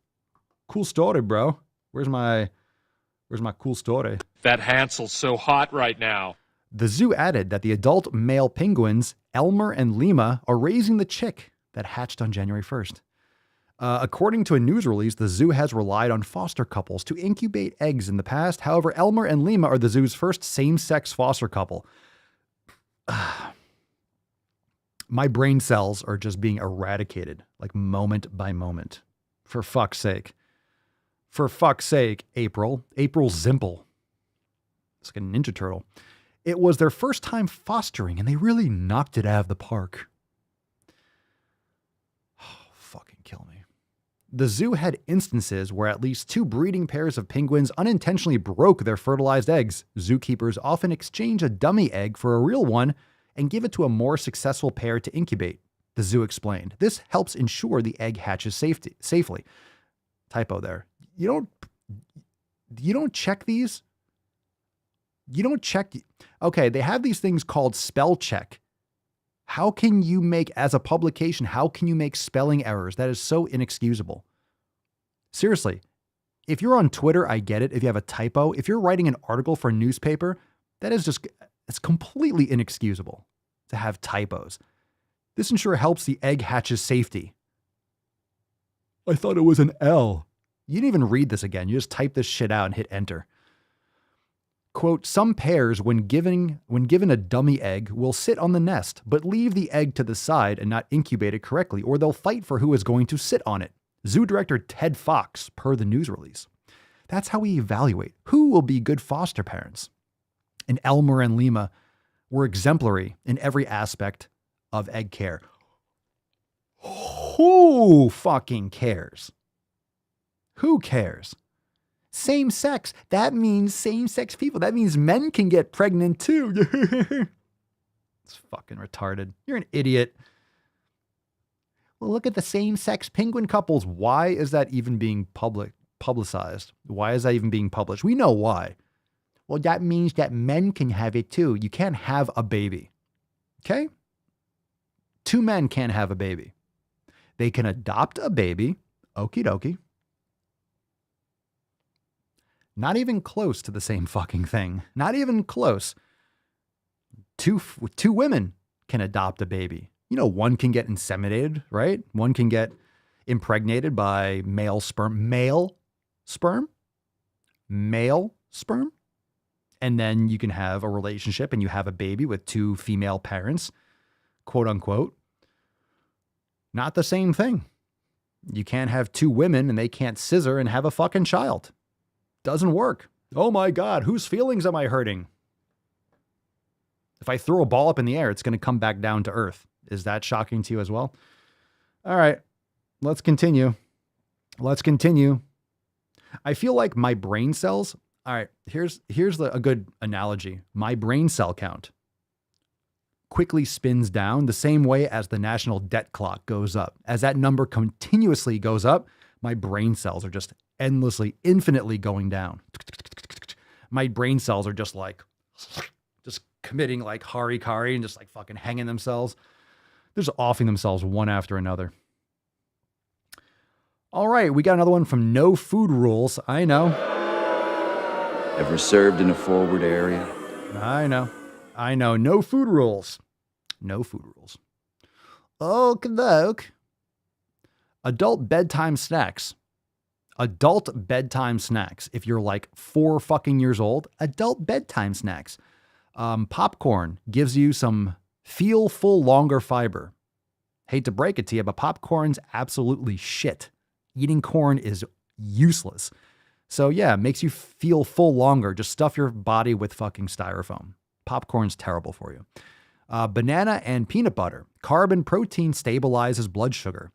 Cool story, bro. Where's my cool story? That Hansel's so hot right now. The zoo added that the adult male penguins, Elmer and Lima, are raising the chick that hatched on January 1st. According to a news release, the zoo has relied on foster couples to incubate eggs in the past. However, Elmer and Lima are the zoo's first same-sex foster couple. My brain cells are just being eradicated, like moment by moment. For fuck's sake. For fuck's sake, April Zimpel. It's like a Ninja Turtle. It was their first time fostering, and they really knocked it out of the park. Oh, fucking kill me. The zoo had instances where at least two breeding pairs of penguins unintentionally broke their fertilized eggs. Zookeepers often exchange a dummy egg for a real one and give it to a more successful pair to incubate, the zoo explained. This helps ensure the egg hatches safely. Typo there. You don't check these? You don't check. Okay, they have these things called spell check. How can you make, as a publication, how can you make spelling errors? That is so inexcusable. Seriously, if you're on Twitter, I get it. If you have a typo, if you're writing an article for a newspaper, that is just, it's completely inexcusable to have typos. This ensure helps the egg hatch's safety. I thought it was an L. You didn't even read this again. You just type this shit out and hit enter. Quote, some pairs, when given a dummy egg, will sit on the nest, but leave the egg to the side and not incubate it correctly, or they'll fight for who is going to sit on it. Zoo director Ted Fox, per the news release. That's how we evaluate who will be good foster parents. And Elmer and Lima We're exemplary in every aspect of egg care. Who fucking cares? Who cares? Same sex. That means same-sex people. That means men can get pregnant too. It's fucking retarded. You're an idiot. Well, look at the same-sex penguin couples. Why is that even being publicized? Why is that even being published? We know why. Well, that means that men can have it too. You can't have a baby. Okay? 2 men can't have a baby. They can adopt a baby. Okie dokie. Not even close to the same fucking thing. Not even close. Two women can adopt a baby. You know, one can get inseminated, right? One can get impregnated by male sperm. Male sperm? Male sperm? And then you can have a relationship and you have a baby with 2 female parents, quote unquote. Not the same thing. You can't have 2 women and they can't scissor and have a fucking child. Doesn't work. Oh my God, whose feelings am I hurting? If I throw a ball up in the air, it's going to come back down to earth. Is that shocking to you as well? All right, let's continue. Let's continue. I feel like my brain cells. All right, here's a good analogy. My brain cell count quickly spins down the same way as the national debt clock goes up. As that number continuously goes up, my brain cells are just endlessly, infinitely going down. My brain cells are just committing like harikari and just like fucking hanging themselves. They're just offing themselves one after another. All right, we got another one from No Food Rules. I know. Ever served in a forward area? I know. No food rules. No food rules. Okey-doke. Adult bedtime snacks. Adult bedtime snacks. If you're like 4 fucking years old, adult bedtime snacks. Popcorn gives you some feel full longer fiber. Hate to break it to you, but popcorn's absolutely shit. Eating corn is useless. So yeah, it makes you feel full longer. Just stuff your body with fucking styrofoam. Popcorn's terrible for you. Banana and peanut butter. Carb and protein stabilizes blood sugar.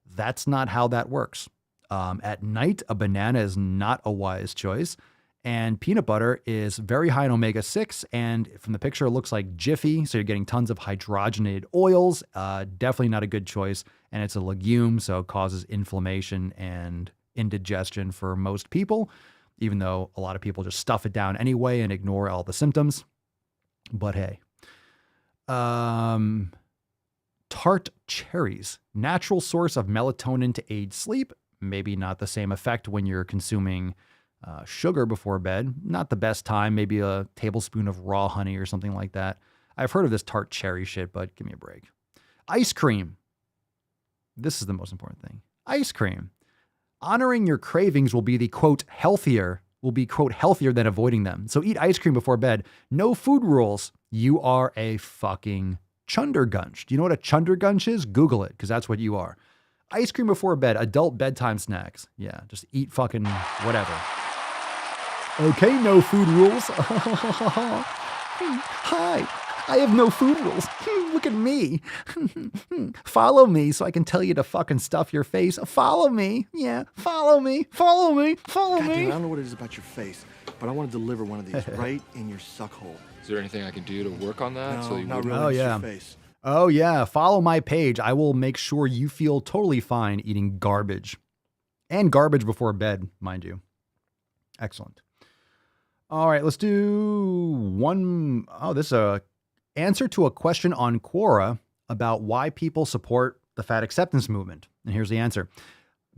That's not how that works. At night, a banana is not a wise choice. And peanut butter is very high in omega-6. And from the picture, it looks like Jiffy. So you're getting tons of hydrogenated oils. Definitely not a good choice. And it's a legume, so it causes inflammation and indigestion for most people, even though a lot of people just stuff it down anyway and ignore all the symptoms. But hey. Tart cherries. Natural source of melatonin to aid sleep. Maybe not the same effect when you're consuming sugar before bed. Not the best time. Maybe a tablespoon of raw honey or something like that. I've heard of this tart cherry shit, but give me a break. Ice cream. This is the most important thing. Ice cream. Honoring your cravings will be quote, healthier than avoiding them. So eat ice cream before bed. No food rules. You are a fucking chundergunch. Do you know what a chundergunch is? Google it, because that's what you are. Ice cream before bed, adult bedtime snacks. Yeah, just eat fucking whatever. Okay, no food rules. Hi, I have no food rules. Look at me. Follow me so I can tell you to fucking stuff your face. Follow me. Yeah, follow me. Follow me. Follow God me. damn, I don't know what it is about your face, but I want to deliver one of these right in your suck hole. Is there anything I can do to work on that? No, so you not wouldn't- really. Oh, It's yeah. your face. Oh, yeah. Follow my page. I will make sure you feel totally fine eating garbage. And garbage before bed, mind you. Excellent. All right, let's do one. Oh, this is a answer to a question on Quora about why people support the fat acceptance movement. And here's the answer.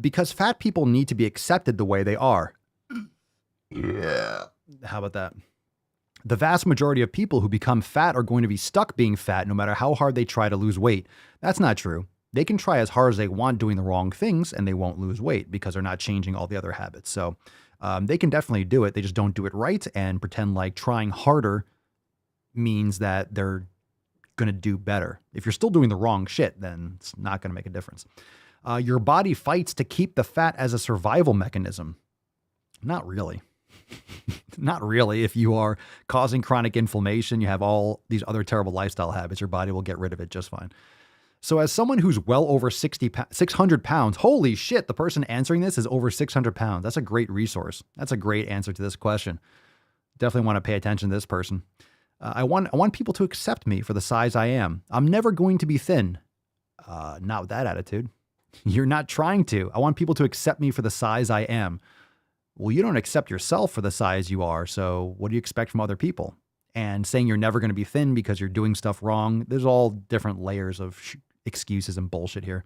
Because fat people need to be accepted the way they are. Yeah. How about that? The vast majority of people who become fat are going to be stuck being fat no matter how hard they try to lose weight. That's not true. They can try as hard as they want doing the wrong things and they won't lose weight because they're not changing all the other habits. So they can definitely do it. They just don't do it right and pretend like trying harder means that they're going to do better. If you're still doing the wrong shit, then it's not going to make a difference. Your body fights to keep the fat as a survival mechanism. Not really. Not really. If you are causing chronic inflammation, you have all these other terrible lifestyle habits, your body will get rid of it just fine. So as someone who's well over 600 pounds, holy shit, the person answering this is over 600 pounds. That's a great resource. That's a great answer to this question. Definitely want to pay attention to this person. I want people to accept me for the size I am. I'm never going to be thin. Not with that attitude. You're not trying to. I want people to accept me for the size I am. Well, you don't accept yourself for the size you are, so what do you expect from other people? And saying you're never going to be thin because you're doing stuff wrong, there's all different layers of excuses and bullshit here.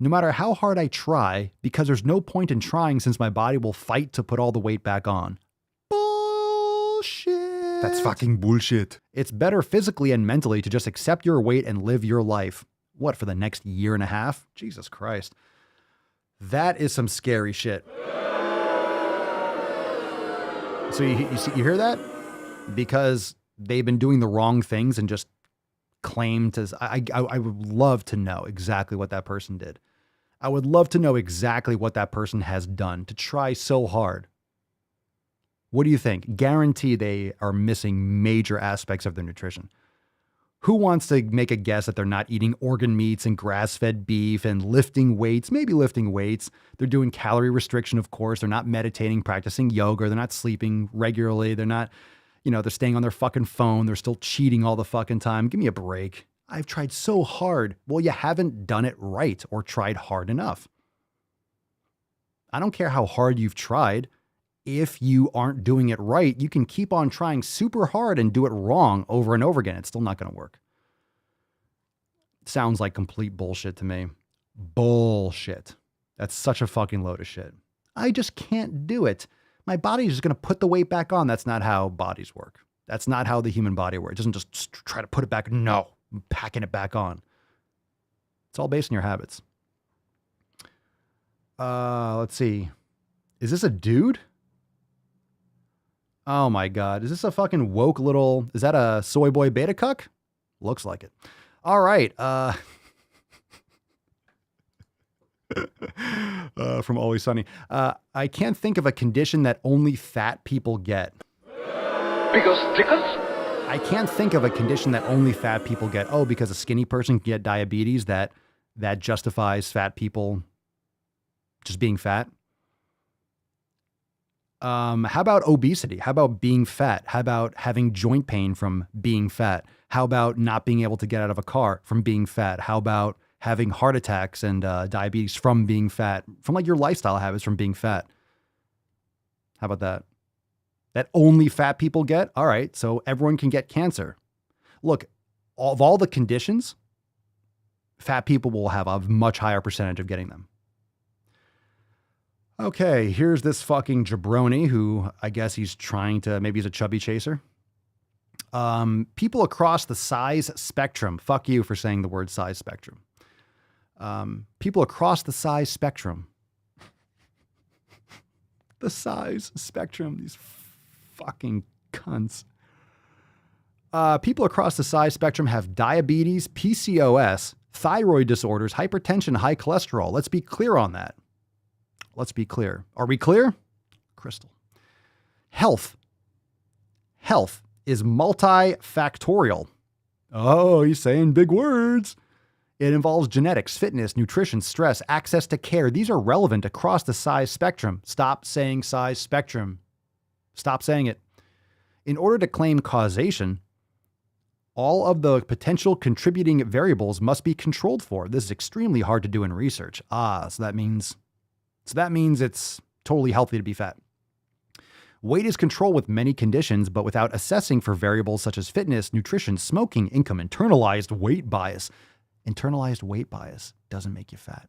No matter how hard I try, because there's no point in trying since my body will fight to put all the weight back on. Bullshit. That's fucking bullshit. It's better physically and mentally to just accept your weight and live your life. What, for the next year and a half? Jesus Christ. That is some scary shit. So you hear that? Because they've been doing the wrong things and just claim to... I would love to know exactly what that person did. I would love to know exactly what that person has done to try so hard. What do you think? Guarantee they are missing major aspects of their nutrition. Who wants to make a guess that they're not eating organ meats and grass-fed beef and lifting weights? Maybe lifting weights. They're doing calorie restriction, of course. They're not meditating, practicing yoga. They're not sleeping regularly. They're not, they're staying on their fucking phone. They're still cheating all the fucking time. Give me a break. I've tried so hard. Well, you haven't done it right or tried hard enough. I don't care how hard you've tried. If you aren't doing it right, you can keep on trying super hard and do it wrong over and over again. It's still not going to work. Sounds like complete bullshit to me. Bullshit. That's such a fucking load of shit. I just can't do it. My body is just going to put the weight back on. That's not how bodies work. That's not how the human body works. It doesn't just try to put it back. No, I'm packing it back on. It's all based on your habits. Let's see. Is this a dude? Oh my God. Is this a fucking woke little... Is that a soy boy beta cuck? Looks like it. All right. From Always Sunny. I can't think of a condition that only fat people get. Because tickles? I can't think of a condition that only fat people get. Oh, because a skinny person can get diabetes, that justifies fat people just being fat. How about obesity? How about being fat? How about having joint pain from being fat? How about not being able to get out of a car from being fat? How about having heart attacks and diabetes from being fat? From like your lifestyle habits from being fat? How about that? That only fat people get? All right, so everyone can get cancer. Look, of all the conditions, fat people will have a much higher percentage of getting them. Okay, here's this fucking jabroni who I guess he's trying to, maybe he's a chubby chaser. People across the size spectrum. Fuck you for saying the word size spectrum. People across the size spectrum. The size spectrum, these fucking cunts. People across the size spectrum have diabetes, PCOS, thyroid disorders, hypertension, high cholesterol. Let's be clear on that. Let's be clear. Are we clear? Crystal. Health. Health is multifactorial. Oh, he's saying big words. It involves genetics, fitness, nutrition, stress, access to care. These are relevant across the size spectrum. Stop saying size spectrum. Stop saying it. In order to claim causation, all of the potential contributing variables must be controlled for. This is extremely hard to do in research. So that means it's totally healthy to be fat. Weight is controlled with many conditions, but without assessing for variables such as fitness, nutrition, smoking, income, internalized weight bias. Internalized weight bias doesn't make you fat.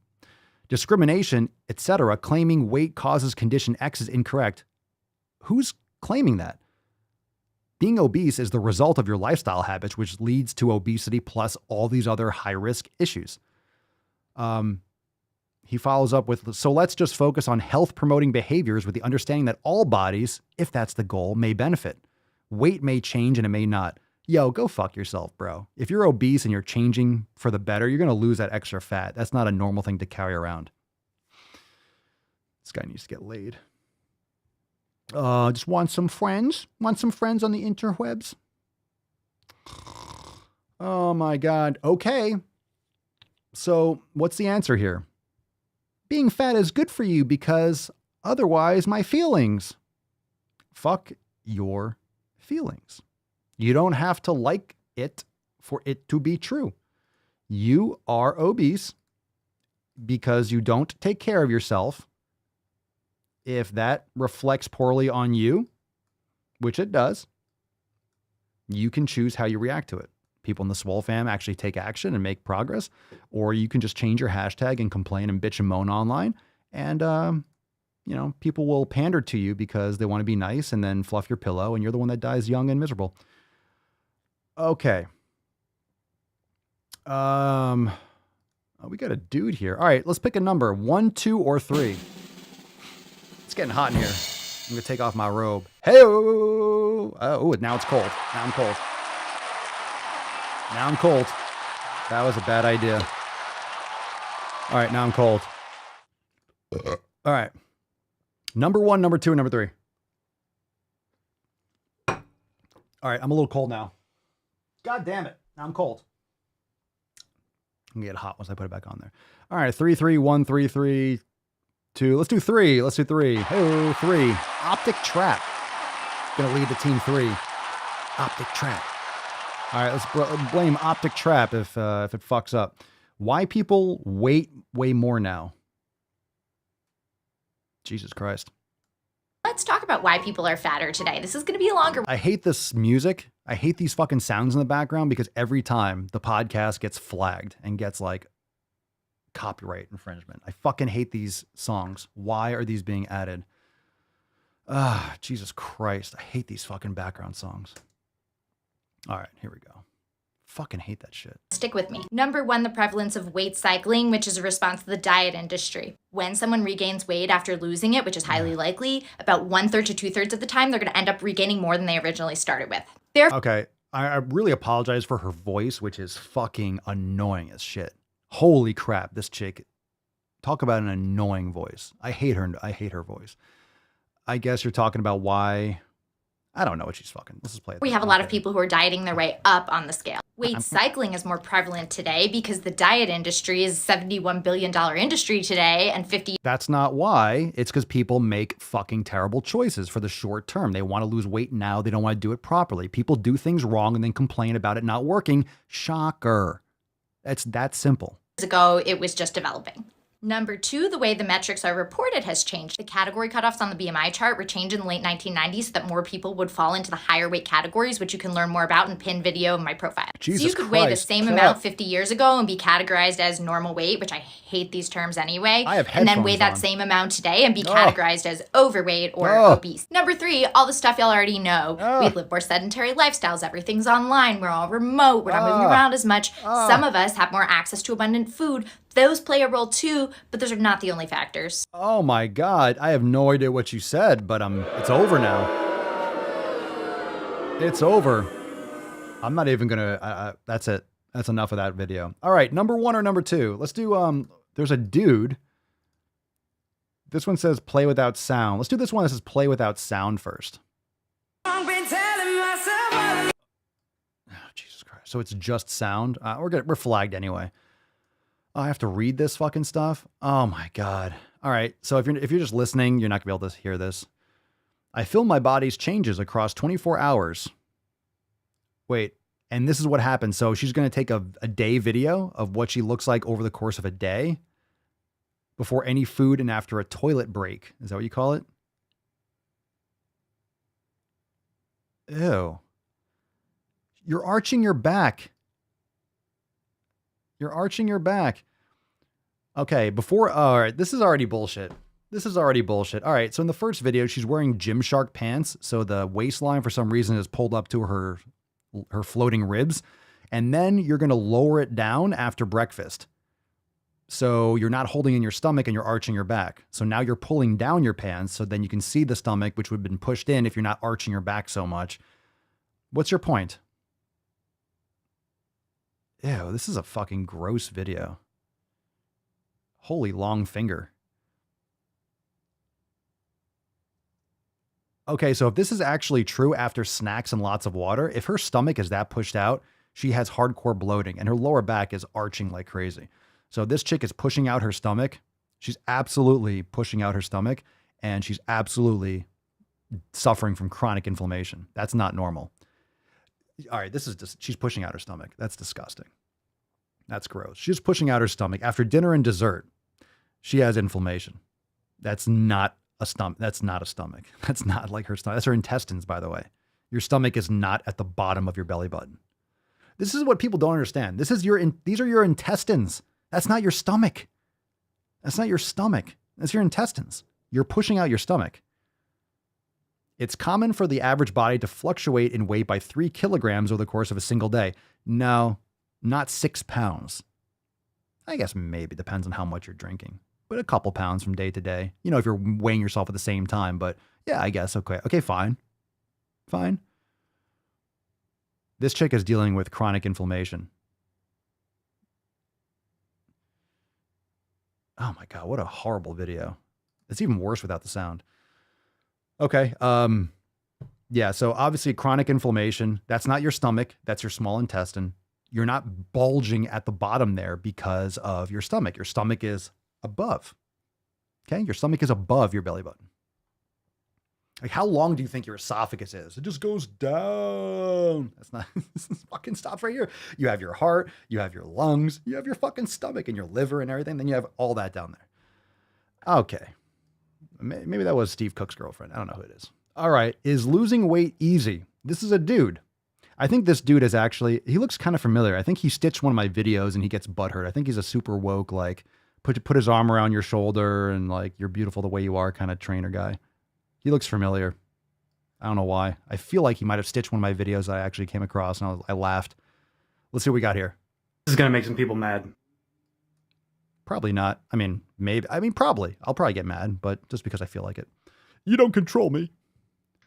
Discrimination, etc. Claiming weight causes condition X is incorrect. Who's claiming that? Being obese is the result of your lifestyle habits, which leads to obesity plus all these other high-risk issues. He follows up with, so let's just focus on health-promoting behaviors with the understanding that all bodies, if that's the goal, may benefit. Weight may change and it may not. Yo, go fuck yourself, bro. If you're obese and you're changing for the better, you're going to lose that extra fat. That's not a normal thing to carry around. This guy needs to get laid. Just want some friends? Want some friends on the interwebs? Oh my God. Okay. So what's the answer here? Being fat is good for you because otherwise my feelings. Fuck your feelings. You don't have to like it for it to be true. You are obese because you don't take care of yourself. If that reflects poorly on you, which it does, you can choose how you react to it. People in the SwoleFam actually take action and make progress, or you can just change your hashtag and complain and bitch and moan online. And, people will pander to you because they want to be nice and then fluff your pillow, and you're the one that dies young and miserable. Okay. We got a dude here. All right, let's pick a number. 1, 2, or 3. It's getting hot in here. I'm going to take off my robe. Hey, oh, now it's cold. Now I'm cold. Now I'm cold. That was a bad idea. All right, now I'm cold. All right. Number 1, number 2, and number 3. All right, I'm a little cold now. God damn it. Now I'm cold. I'm going to get hot once I put it back on there. All right, 3, 3, 1, 3, 3, 2. Let's do 3. Let's do 3. Hey, 3. Optic Trap. Going to lead the team 3. Optic Trap. All right, let's blame Optic Trap if it fucks up. Why people weight way more now? Jesus Christ. Let's talk about why people are fatter today. This is going to be a longer one. I hate this music. I hate these fucking sounds in the background because every time the podcast gets flagged and gets like copyright infringement. I fucking hate these songs. Why are these being added? Jesus Christ. I hate these fucking background songs. All right, here we go. Fucking hate that shit. Stick with me. Number 1, the prevalence of weight cycling, which is a response to the diet industry. When someone regains weight after losing it, which is highly likely, about 1/3 to 2/3 of the time, they're going to end up regaining more than they originally started with. Okay, I really apologize for her voice, which is fucking annoying as shit. Holy crap, this chick. Talk about an annoying voice. I hate her. I hate her voice. I guess you're talking about why. I don't know what she's fucking. Let's just play it. We have a lot of people who are dieting their way up on the scale. Weight cycling is more prevalent today because the diet industry is a $71 billion industry today and 50. That's not why. It's because people make fucking terrible choices for the short term. They want to lose weight now. They don't want to do it properly. People do things wrong and then complain about it not working. Shocker. It's that simple. Years ago, it was just developing. Number 2, the way the metrics are reported has changed. The category cutoffs on the BMI chart were changed in the late 1990s so that more people would fall into the higher weight categories, which you can learn more about in pinned video in my profile. Jesus so you could Christ, weigh the same amount 50 years ago and be categorized as normal weight, which I hate these terms anyway, I have and then weigh that on. same amount today and be categorized as overweight or obese. Number 3, all the stuff y'all already know. We live more sedentary lifestyles. Everything's online. We're all remote. We're not moving around as much. Some of us have more access to abundant food. Those play a role too, but those are not the only factors. Oh my God. I have no idea what you said, but it's over now. It's over. I'm not even gonna, that's it. That's enough of that video. All right, number 1 or number 2? Let's do, there's a dude. This one says play without sound. Let's do this one that says play without sound first. Oh, Jesus Christ. So it's just sound. We're flagged anyway. I have to read this fucking stuff. Oh my God. All right. So if you're just listening, you're not gonna be able to hear this. I feel my body's changes across 24 hours. Wait, and this is what happened. So she's going to take a day video of what she looks like over the course of a day before any food and after a toilet break. Is that what you call it? Ew. You're arching your back. You're arching your back. Okay, all right, this is already bullshit. This is already bullshit. All right, so in the first video, she's wearing Gymshark pants. So the waistline, for some reason, is pulled up to her floating ribs. And then you're going to lower it down after breakfast. So you're not holding in your stomach and you're arching your back. So now you're pulling down your pants so then you can see the stomach, which would have been pushed in if you're not arching your back so much. What's your point? Ew, this is a fucking gross video. Holy long finger. Okay, so if this is actually true after snacks and lots of water, if her stomach is that pushed out, she has hardcore bloating and her lower back is arching like crazy. So this chick is pushing out her stomach. She's absolutely pushing out her stomach and she's absolutely suffering from chronic inflammation. That's not normal. All right, this is just, she's pushing out her stomach. That's disgusting. That's gross. She's pushing out her stomach. After dinner and dessert, she has inflammation. That's not a stomach. That's not a stomach. That's not like her stomach. That's her intestines, by the way. Your stomach is not at the bottom of your belly button. This is what people don't understand. These are your intestines. That's not your stomach. That's not your stomach. That's your intestines. You're pushing out your stomach. It's common for the average body to fluctuate in weight by 3 kilograms over the course of a single day. No, not 6 pounds. I guess maybe depends on how much you're drinking, but a couple pounds from day to day. You know, if you're weighing yourself at the same time, but yeah, I guess. Okay. Okay, fine. Fine. This chick is dealing with chronic inflammation. Oh my God, what a horrible video. It's even worse without the sound. Okay. Yeah, so obviously chronic inflammation, that's not your stomach, that's your small intestine. You're not bulging at the bottom there because of your stomach. Your stomach is above. Okay? Your stomach is above your belly button. Like, how long do you think your esophagus is? It just goes down. That's not, this fucking stops right here. You have your heart, you have your lungs, you have your fucking stomach and your liver and everything. Then you have all that down there. Okay. Maybe that was Steve Cook's girlfriend. I don't know who it is. All right. Is losing weight easy? This is a dude. I think this dude is actually, he looks kind of familiar. I think he stitched one of my videos and he gets butthurt. I think he's a super woke, like put his arm around your shoulder and like, you're beautiful the way you are kind of trainer guy. He looks familiar. I don't know why. I feel like he might have stitched one of my videos I actually came across and I laughed. Let's see what we got here. This is going to make some people mad. Probably not. I mean, maybe. I mean, probably. I'll probably get mad, but just because I feel like it. You don't control me.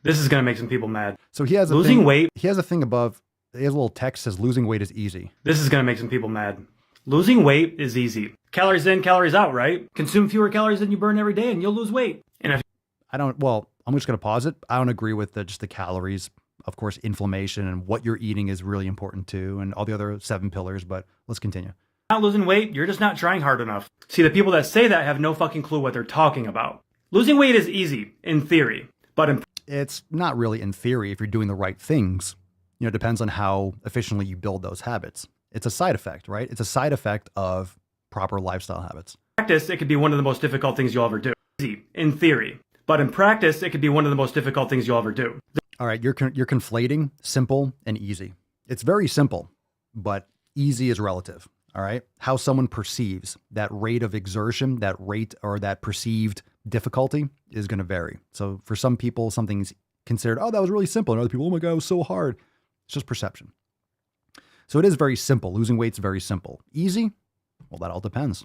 This is going to make some people mad. So he has losing weight. He has a thing above. He has a little text that says losing weight is easy. This is going to make some people mad. Losing weight is easy. Calories in, calories out, right? Consume fewer calories than you burn every day and you'll lose weight. And if I'm just going to pause it. I don't agree with just the calories. Of course, inflammation and what you're eating is really important too, and all the other 7 pillars, but let's continue. Not losing weight, you're just not trying hard enough. See, the people that say that have no fucking clue what they're talking about. Losing weight is easy, in theory, but it's not really in theory if you're doing the right things. You know, it depends on how efficiently you build those habits. It's a side effect, right? It's a side effect of proper lifestyle habits. In practice, it could be one of the most difficult things you'll ever do. Easy, in theory, but in practice, it could be one of the most difficult things you'll ever do. All right, you're conflating simple and easy. It's very simple, but easy is relative. All right. How someone perceives that rate of exertion, that rate or that perceived difficulty is going to vary. So for some people, something's considered, oh, that was really simple. And other people, oh my God, it was so hard. It's just perception. So it is very simple. Losing weight's very simple. Easy? Well, that all depends.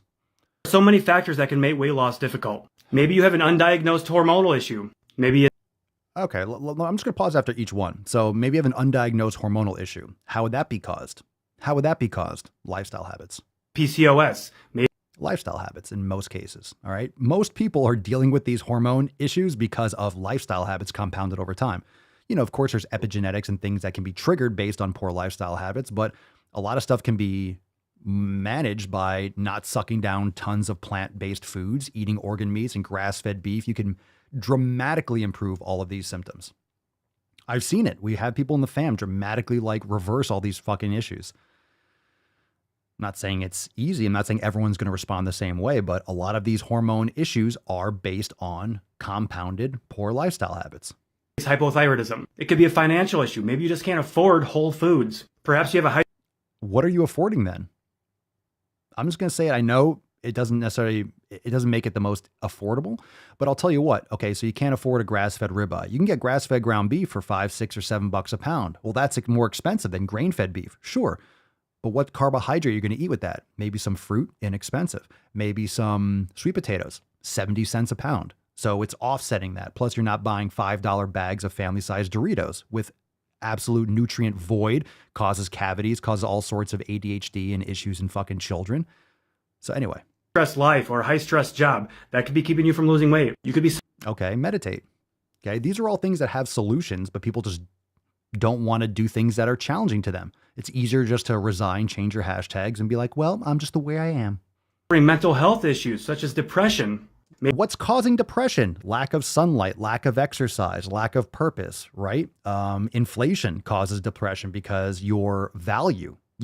So many factors that can make weight loss difficult. Maybe you have an undiagnosed hormonal issue. Maybe okay, I'm just going to pause after each one. So maybe you have an undiagnosed hormonal issue. How would that be caused? How would that be caused? Lifestyle habits. PCOS. Maybe lifestyle habits in most cases. All right. Most people are dealing with these hormone issues because of lifestyle habits compounded over time. You know, of course, there's epigenetics and things that can be triggered based on poor lifestyle habits, but a lot of stuff can be managed by not sucking down tons of plant-based foods, eating organ meats and grass-fed beef. You can dramatically improve all of these symptoms. I've seen it. We have people in the fam dramatically like reverse all these fucking issues. I'm not saying it's easy. I'm not saying everyone's going to respond the same way, but a lot of these hormone issues are based on compounded poor lifestyle habits. It's hypothyroidism. It could be a financial issue. Maybe you just can't afford whole foods. Perhaps you have a high. What are you affording then? I'm just going to say it. I know it doesn't make it the most affordable, but I'll tell you what. Okay, so you can't afford a grass-fed ribeye. You can get grass-fed ground beef for $5, $6, or $7 a pound. Well, that's more expensive than grain-fed beef, sure. But what carbohydrate are you going to eat with that? Maybe some fruit, inexpensive. Maybe some sweet potatoes, 70 cents a pound. So it's offsetting that. Plus, you're not buying $5 bags of family-sized Doritos with absolute nutrient void, causes cavities, causes all sorts of ADHD and issues in fucking children. So anyway. Stress life or high stress job that could be keeping you from losing weight. You could be okay. Meditate. Okay. These are all things that have solutions, but people just don't want to do things that are challenging to them. It's easier just to resign, change your hashtags, and be like, well, I'm just the way I am. Mental health issues such as depression. What's causing depression? Lack of sunlight, lack of exercise, lack of purpose, right? Inflation causes depression because you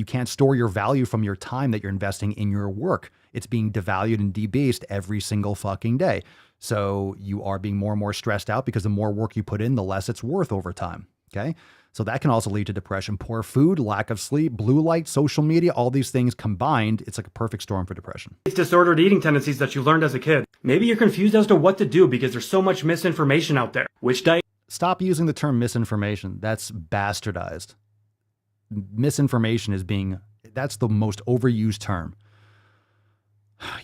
can't store your value from your time that you're investing in your work. It's being devalued and debased every single fucking day. So you are being more and more stressed out because the more work you put in, the less it's worth over time. Okay. So that can also lead to depression. Poor food, lack of sleep, blue light, social media, all these things combined, it's like a perfect storm for depression. It's disordered eating tendencies that you learned as a kid. Maybe you're confused as to what to do because there's so much misinformation out there. Which diet? Stop using the term misinformation. That's bastardized. Misinformation that's the most overused term.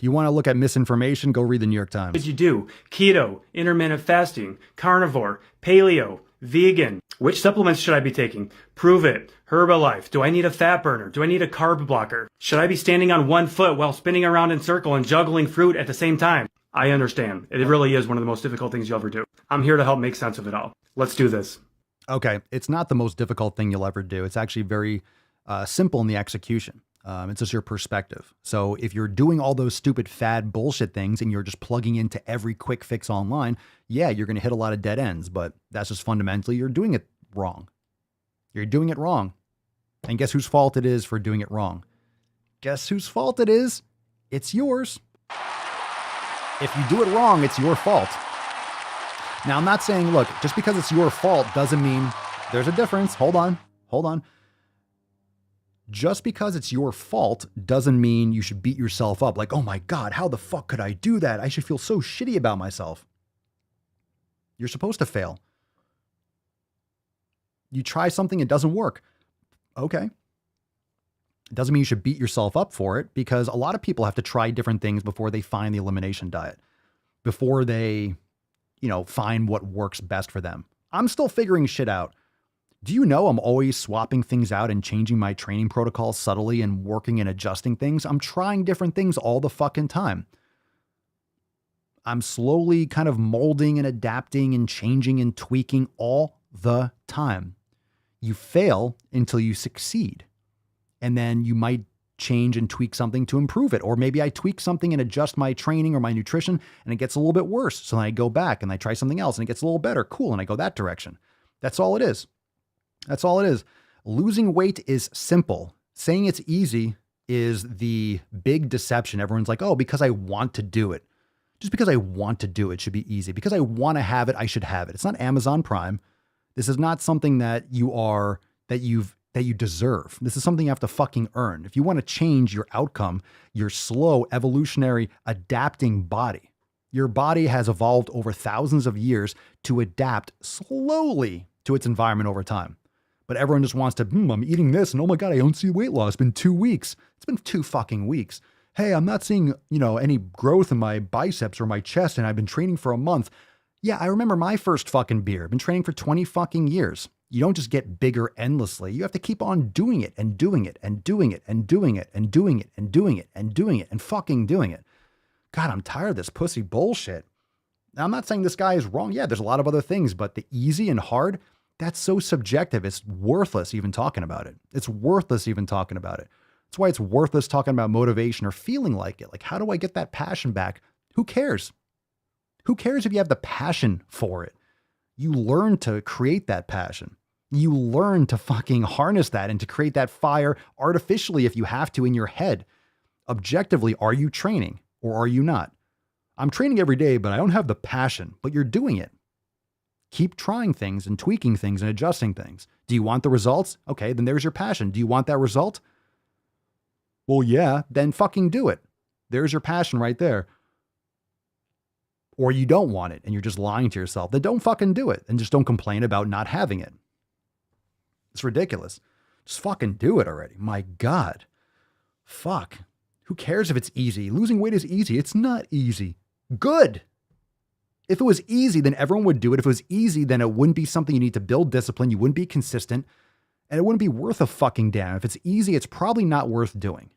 You want to look at misinformation? Go read the New York Times. Did you do keto, intermittent fasting, carnivore, paleo, vegan? Which supplements should I be taking? Prove it. Herbalife. Do I need a fat burner? Do I need a carb blocker? Should I be standing on one foot while spinning around in circle and juggling fruit at the same time? I understand. It really is one of the most difficult things you'll ever do. I'm here to help make sense of it all. Let's do this. Okay. It's not the most difficult thing you'll ever do. It's actually very simple in the execution. It's just your perspective. So if you're doing all those stupid fad bullshit things and you're just plugging into every quick fix online, yeah, you're going to hit a lot of dead ends, but that's just fundamentally, you're doing it wrong. You're doing it wrong. And guess whose fault it is for doing it wrong? Guess whose fault it is? It's yours. If you do it wrong, it's your fault. Now, I'm not saying, look, just because it's your fault doesn't mean there's a difference. Hold on. Just because it's your fault doesn't mean you should beat yourself up. Like, oh my God, how the fuck could I do that? I should feel so shitty about myself. You're supposed to fail. You try something, it doesn't work. Okay. It doesn't mean you should beat yourself up for it, because a lot of people have to try different things before they find the elimination diet, before they, find what works best for them. I'm still figuring shit out. Do you know I'm always swapping things out and changing my training protocols subtly and working and adjusting things? I'm trying different things all the fucking time. I'm slowly kind of molding and adapting and changing and tweaking all the time. You fail until you succeed. And then you might change and tweak something to improve it. Or maybe I tweak something and adjust my training or my nutrition and it gets a little bit worse. So then I go back and I try something else and it gets a little better. Cool. And I go that direction. That's all it is. That's all it is. Losing weight is simple. Saying it's easy is the big deception. Everyone's like, oh, because I want to do it. Just because I want to do it should be easy. Because I want to have it, I should have it. It's not Amazon Prime. This is not something that you deserve. This is something you have to fucking earn. If you want to change your outcome, your slow, evolutionary, adapting body, your body has evolved over thousands of years to adapt slowly to its environment over time. But everyone just wants to, I'm eating this, and oh my God, I don't see weight loss. It's been 2 weeks. It's been 2 fucking weeks. Hey, I'm not seeing, any growth in my biceps or my chest, and I've been training for a month. Yeah, I remember my first fucking beer. I've been training for 20 fucking years. You don't just get bigger endlessly. You have to keep on doing it and doing it and doing it and doing it and doing it and doing it and doing it and fucking doing it. God, I'm tired of this pussy bullshit. Now, I'm not saying this guy is wrong. Yeah, there's a lot of other things, but the easy and hard, that's so subjective. It's worthless even talking about it. It's worthless even talking about it. That's why it's worthless talking about motivation or feeling like it. Like, how do I get that passion back? Who cares? Who cares if you have the passion for it? You learn to create that passion. You learn to fucking harness that and to create that fire artificially if you have to in your head. Objectively, are you training or are you not? I'm training every day, but I don't have the passion, but you're doing it. Keep trying things and tweaking things and adjusting things. Do you want the results? Okay, then there's your passion. Do you want that result? Well, yeah, then fucking do it. There's your passion right there. Or you don't want it and you're just lying to yourself. Then don't fucking do it and just don't complain about not having it. It's ridiculous. Just fucking do it already. My God. Fuck. Who cares if it's easy? Losing weight is easy. It's not easy. Good. If it was easy, then everyone would do it. If it was easy, then it wouldn't be something you need to build discipline. You wouldn't be consistent and it wouldn't be worth a fucking damn. If it's easy, it's probably not worth doing.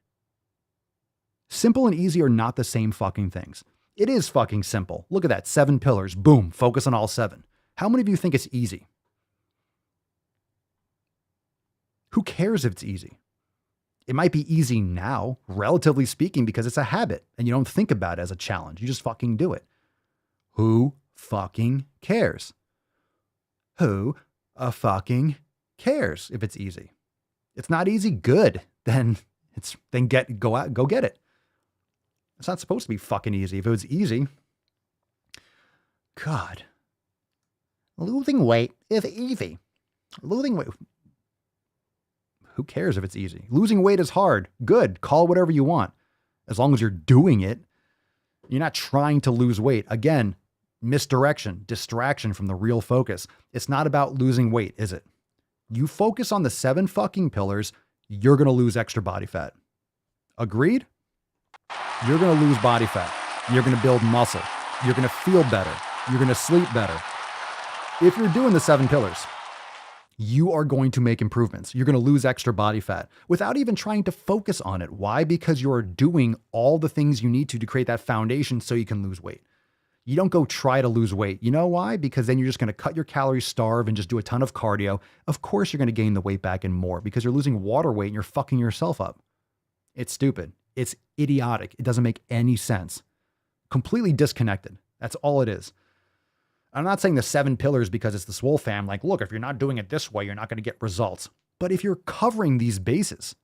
Simple and easy are not the same fucking things. It is fucking simple. Look at that. 7 pillars. Boom. Focus on all 7. How many of you think it's easy? Who cares if it's easy? It might be easy now, relatively speaking, because it's a habit and you don't think about it as a challenge. You just fucking do it. Who fucking cares? Who fucking cares if it's easy? It's not easy, good. Then go get it. It's not supposed to be fucking easy. If it was easy, God. Losing weight is easy. Losing weight. Who cares if it's easy? Losing weight is hard. Good. Call it whatever you want. As long as you're doing it, you're not trying to lose weight. Again, misdirection, distraction from the real focus. It's not about losing weight, is it? You focus on the 7 fucking pillars, you're going to lose extra body fat. Agreed? You're going to lose body fat. You're going to build muscle. You're going to feel better. You're going to sleep better. If you're doing the 7 pillars, you are going to make improvements. You're going to lose extra body fat without even trying to focus on it. Why? Because you're doing all the things you need to create that foundation so you can lose weight. You don't go try to lose weight. You know why? Because then you're just going to cut your calories, starve, and just do a ton of cardio. Of course, you're going to gain the weight back and more because you're losing water weight and you're fucking yourself up. It's stupid. It's idiotic. It doesn't make any sense. Completely disconnected. That's all it is. I'm not saying the 7 pillars because it's the SwoleFam. Like, look, if you're not doing it this way, you're not going to get results. But if you're covering these bases,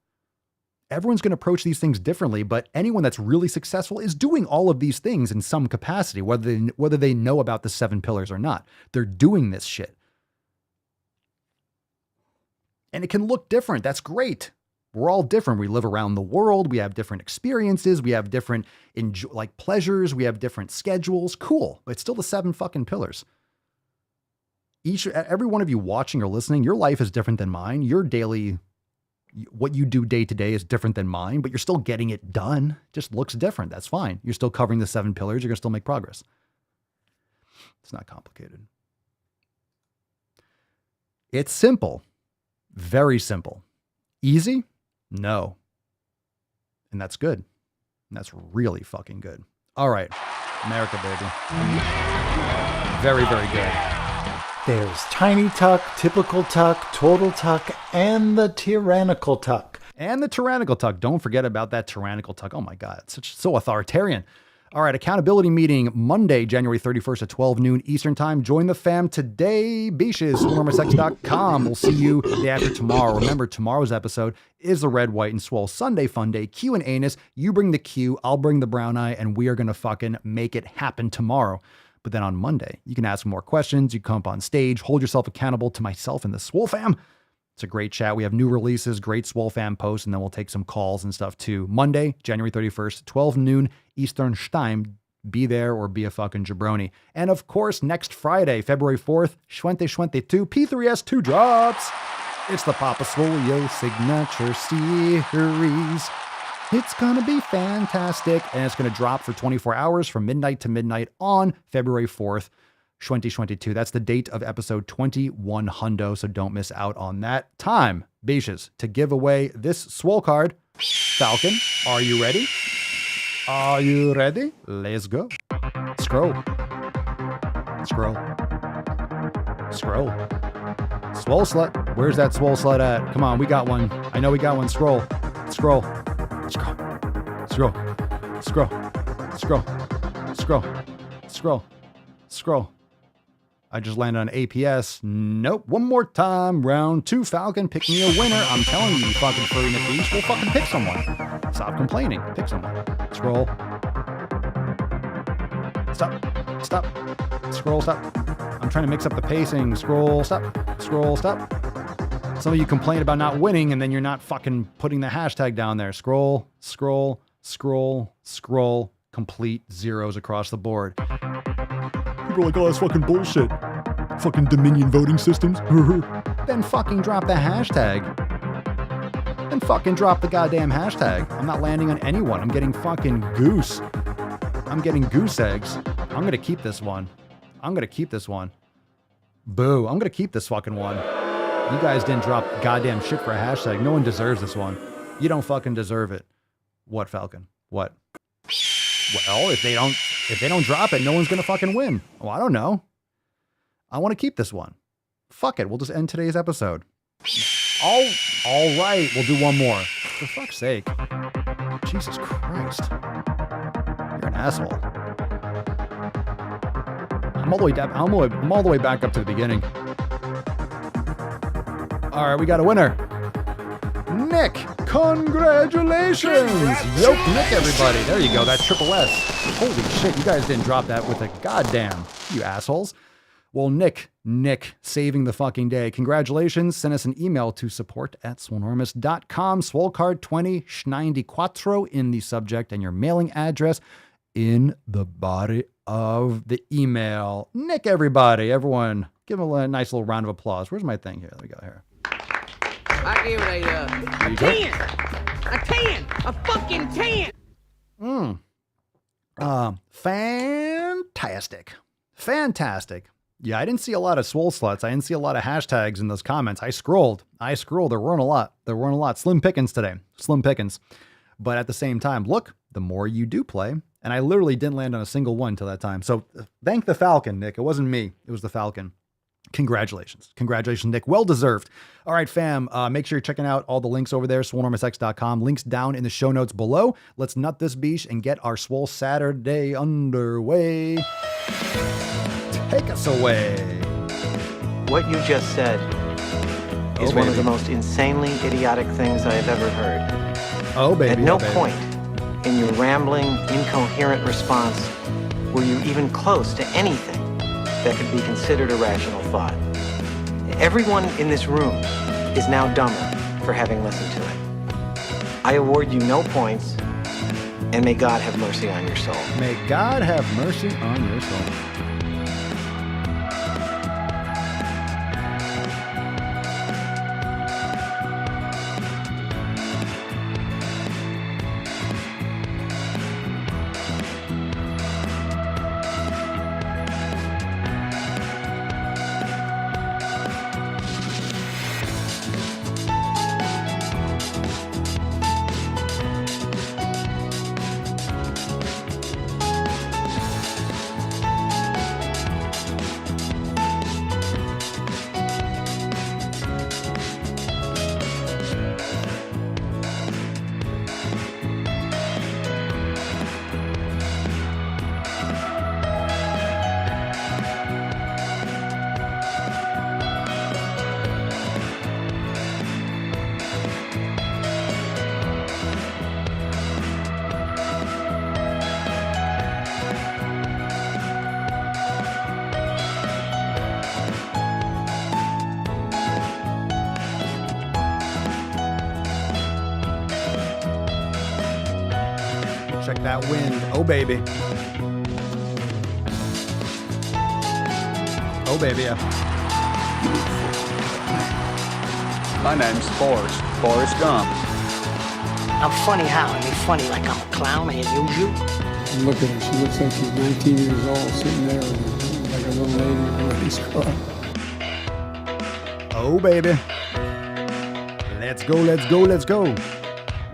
everyone's going to approach these things differently. But anyone that's really successful is doing all of these things in some capacity, whether they know about the 7 pillars or not. They're doing this shit. And it can look different. That's great. We're all different. We live around the world. We have different experiences. We have different pleasures. We have different schedules. Cool. But it's still the 7 fucking pillars. Every one of you watching or listening, your life is different than mine. Your daily, what you do day to day is different than mine, but you're still getting it done. It just looks different. That's fine. You're still covering the 7 pillars. You're going to still make progress. It's not complicated. It's simple. Very simple. Easy? No. And that's good. And that's really fucking good. All right. America, baby. Very, very good. There's tiny tuck, typical tuck, total tuck, and the tyrannical tuck. And the tyrannical tuck. Don't forget about that tyrannical tuck. Oh my God. It's so authoritarian. All right, accountability meeting Monday, January 31st at 12 noon Eastern time. Join the fam today. Beaches, SwoleNormaSex.com. We'll see you the day after tomorrow. Remember, tomorrow's episode is the Red, White, and Swole Sunday Fun Day. Q and anus. You bring the Q, I'll bring the brown eye, and we are going to fucking make it happen tomorrow. But then on Monday, you can ask more questions. You come up on stage, hold yourself accountable to myself and the SwoleFam. It's a great chat. We have new releases, great SwoleFam posts, and then we'll take some calls and stuff too. Monday, January 31st, 12 noon Eastern time. Be there or be a fucking jabroni. And of course, next Friday, February 4th, Schwente 2, P3S2 drops. It's the Papa Swole signature series. It's going to be fantastic. And it's going to drop for 24 hours from midnight to midnight on February 4th. 2022. That's the date of episode 21 hundo, so don't miss out on that. Time, Beaches, to give away this Swole card. Falcon, are you ready? Are you ready? Let's go. Scroll. Scroll. Scroll. Swole slut. Where's that Swole slut at? Come on, we got one. I know we got one. Scroll. Scroll. Scroll. Scroll. Scroll. Scroll. Scroll. Scroll. Scroll. I just landed on APS. Nope. One more time. Round 2, Falcon. Pick me a winner. I'm telling you, you fucking furry McBeach. We'll fucking pick someone. Stop complaining. Pick someone. Scroll. Stop. Stop. Scroll. Stop. I'm trying to mix up the pacing. Scroll. Stop. Scroll. Stop. Some of you complain about not winning and then you're not fucking putting the hashtag down there. Scroll. Scroll. Scroll. Scroll. Complete zeros across the board. People are like, oh, that's fucking bullshit. Fucking Dominion voting systems. Then fucking drop the hashtag. Then fucking drop the goddamn hashtag. I'm not landing on anyone. I'm getting fucking goose. I'm getting goose eggs. I'm going to keep this one. I'm going to keep this one. Boo. I'm going to keep this fucking one. You guys didn't drop goddamn shit for a hashtag. No one deserves this one. You don't fucking deserve it. What, Falcon? What? Well, if they don't drop it, no one's going to fucking win. Well, I don't know. I want to keep this one. Fuck it. We'll just end today's episode. All right. We'll do one more. For fuck's sake. Jesus Christ. You're an asshole. I'm all the way back up to the beginning. All right, we got a winner. Nick, congratulations. Yoke Nick, everybody. There you go. That's triple S. Holy shit, you guys didn't drop that with a goddamn, you assholes. Well, Nick, saving the fucking day. Congratulations. Send us an email to support@swolenormous.com. Swolecard20 94 in the subject and your mailing address in the body of the email. Nick, everybody. Everyone, give him a nice little round of applause. Where's my thing here? There we go here. I give it a 10. A 10. A fucking 10. Fantastic. Yeah, I didn't see a lot of swole sluts. I didn't see a lot of hashtags in those comments. I scrolled. There weren't a lot. Slim pickings today. Slim pickings. But at the same time, look, the more you do play, and I literally didn't land on a single one till that time. So thank the Falcon, Nick. It wasn't me. It was the Falcon. Congratulations, Nick. Well deserved. All right, fam. Make sure you're checking out all the links over there, swolenormousx.com. Links down in the show notes below. Let's nut this beach and get our Swole Saturday underway. Take us away. What you just said is one of the most insanely idiotic things I have ever heard. Oh, baby. At no point in your rambling, incoherent response were you even close to anything that could be considered a rational thought. Everyone in this room is now dumber for having listened to it. I award you no points, and may God have mercy on your soul. May God have mercy on your soul. Check that wind. Oh, baby. Oh, baby. My name's Forrest Gump. I'm funny how? I mean, funny like I'm a clown, I amuse you? Look at her. She looks like she's 19 years old, sitting there like a little lady in a race car. Oh, baby. Let's go.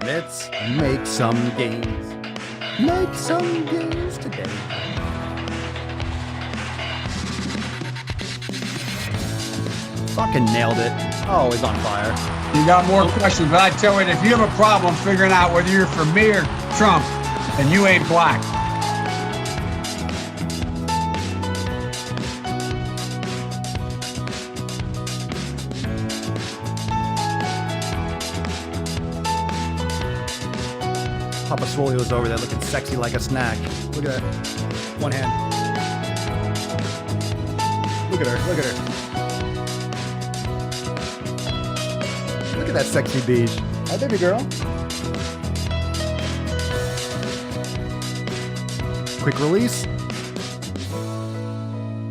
Let's make some gains. Make some gains today. Fucking nailed it. Always on fire. You got more questions, but I tell you, if you have a problem figuring out whether you're for me or Trump, then you ain't black. Papa Swole was over there looking sexy like a snack. Look at that. One hand. Look at her. Look at that sexy beach. Hi, baby girl. Quick release.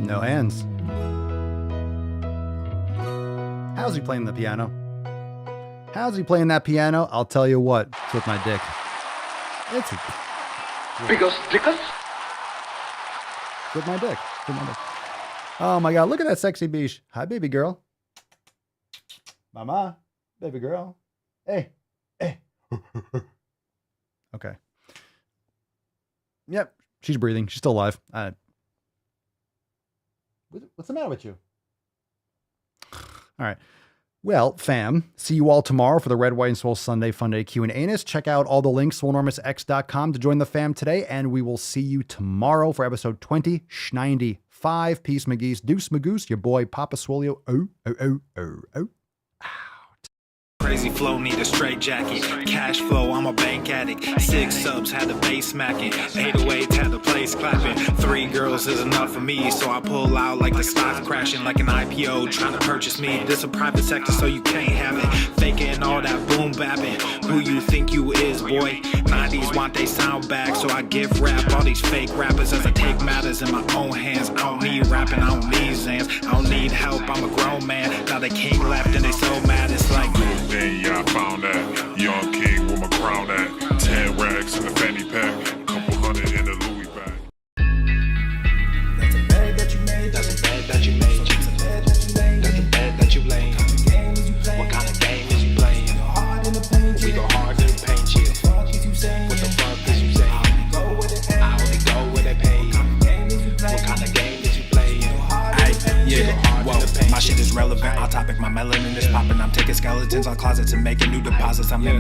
No hands. How's he playing the piano? How's he playing that piano? I'll tell you what. It's with my dick. It's because dickers? With my dick. Oh my God, look at that sexy beach. Hi, baby girl. Mama, baby girl. Hey. Okay. Yep, she's breathing. She's still alive. What's the matter with you? All right. Well, fam, see you all tomorrow for the Red, White, and Swole Sunday Funday Q&A. Check out all the links, SwoleNormousX.com to join the fam today, and we will see you tomorrow for episode 2095. Peace, McGee's, Deuce, Magoose, your boy, Papa Swolio. Oh. Crazy flow, need a straight jacket. Cash flow, I'm a bank addict. 6 subs, had the bass smacking. 808s, had the place clapping. 3 girls is enough for me, so I pull out like the stock crashing. Like an IPO, trying to purchase me. This a private sector, so you can't have it. Faking all that boom bapping. Who you think you is, boy? 90s want they sound back, so I give rap all these fake rappers as I take matters in my own hands. I don't need rapping, I don't need Zans. I don't need help, I'm a grown man. Now they king left and they so mad, it's like... Yeah, I found that. Young king with my crown at. 10 racks in the fanny pack. Couple hundred in the Louis bag. That's a bed that you made. That's a bed that you made. That's a bed that you made. That's a bed that you laid. What kind of game is you playing? We go hard in the paint. We go hard in the paint. What the fuck is you saying? I only go where they pay. What kind of game is you playing? Yeah, whoa, my shit is relevant. On topic, my melanin is popping. I'm taking skeletons on closets and making new deposits. I'm in my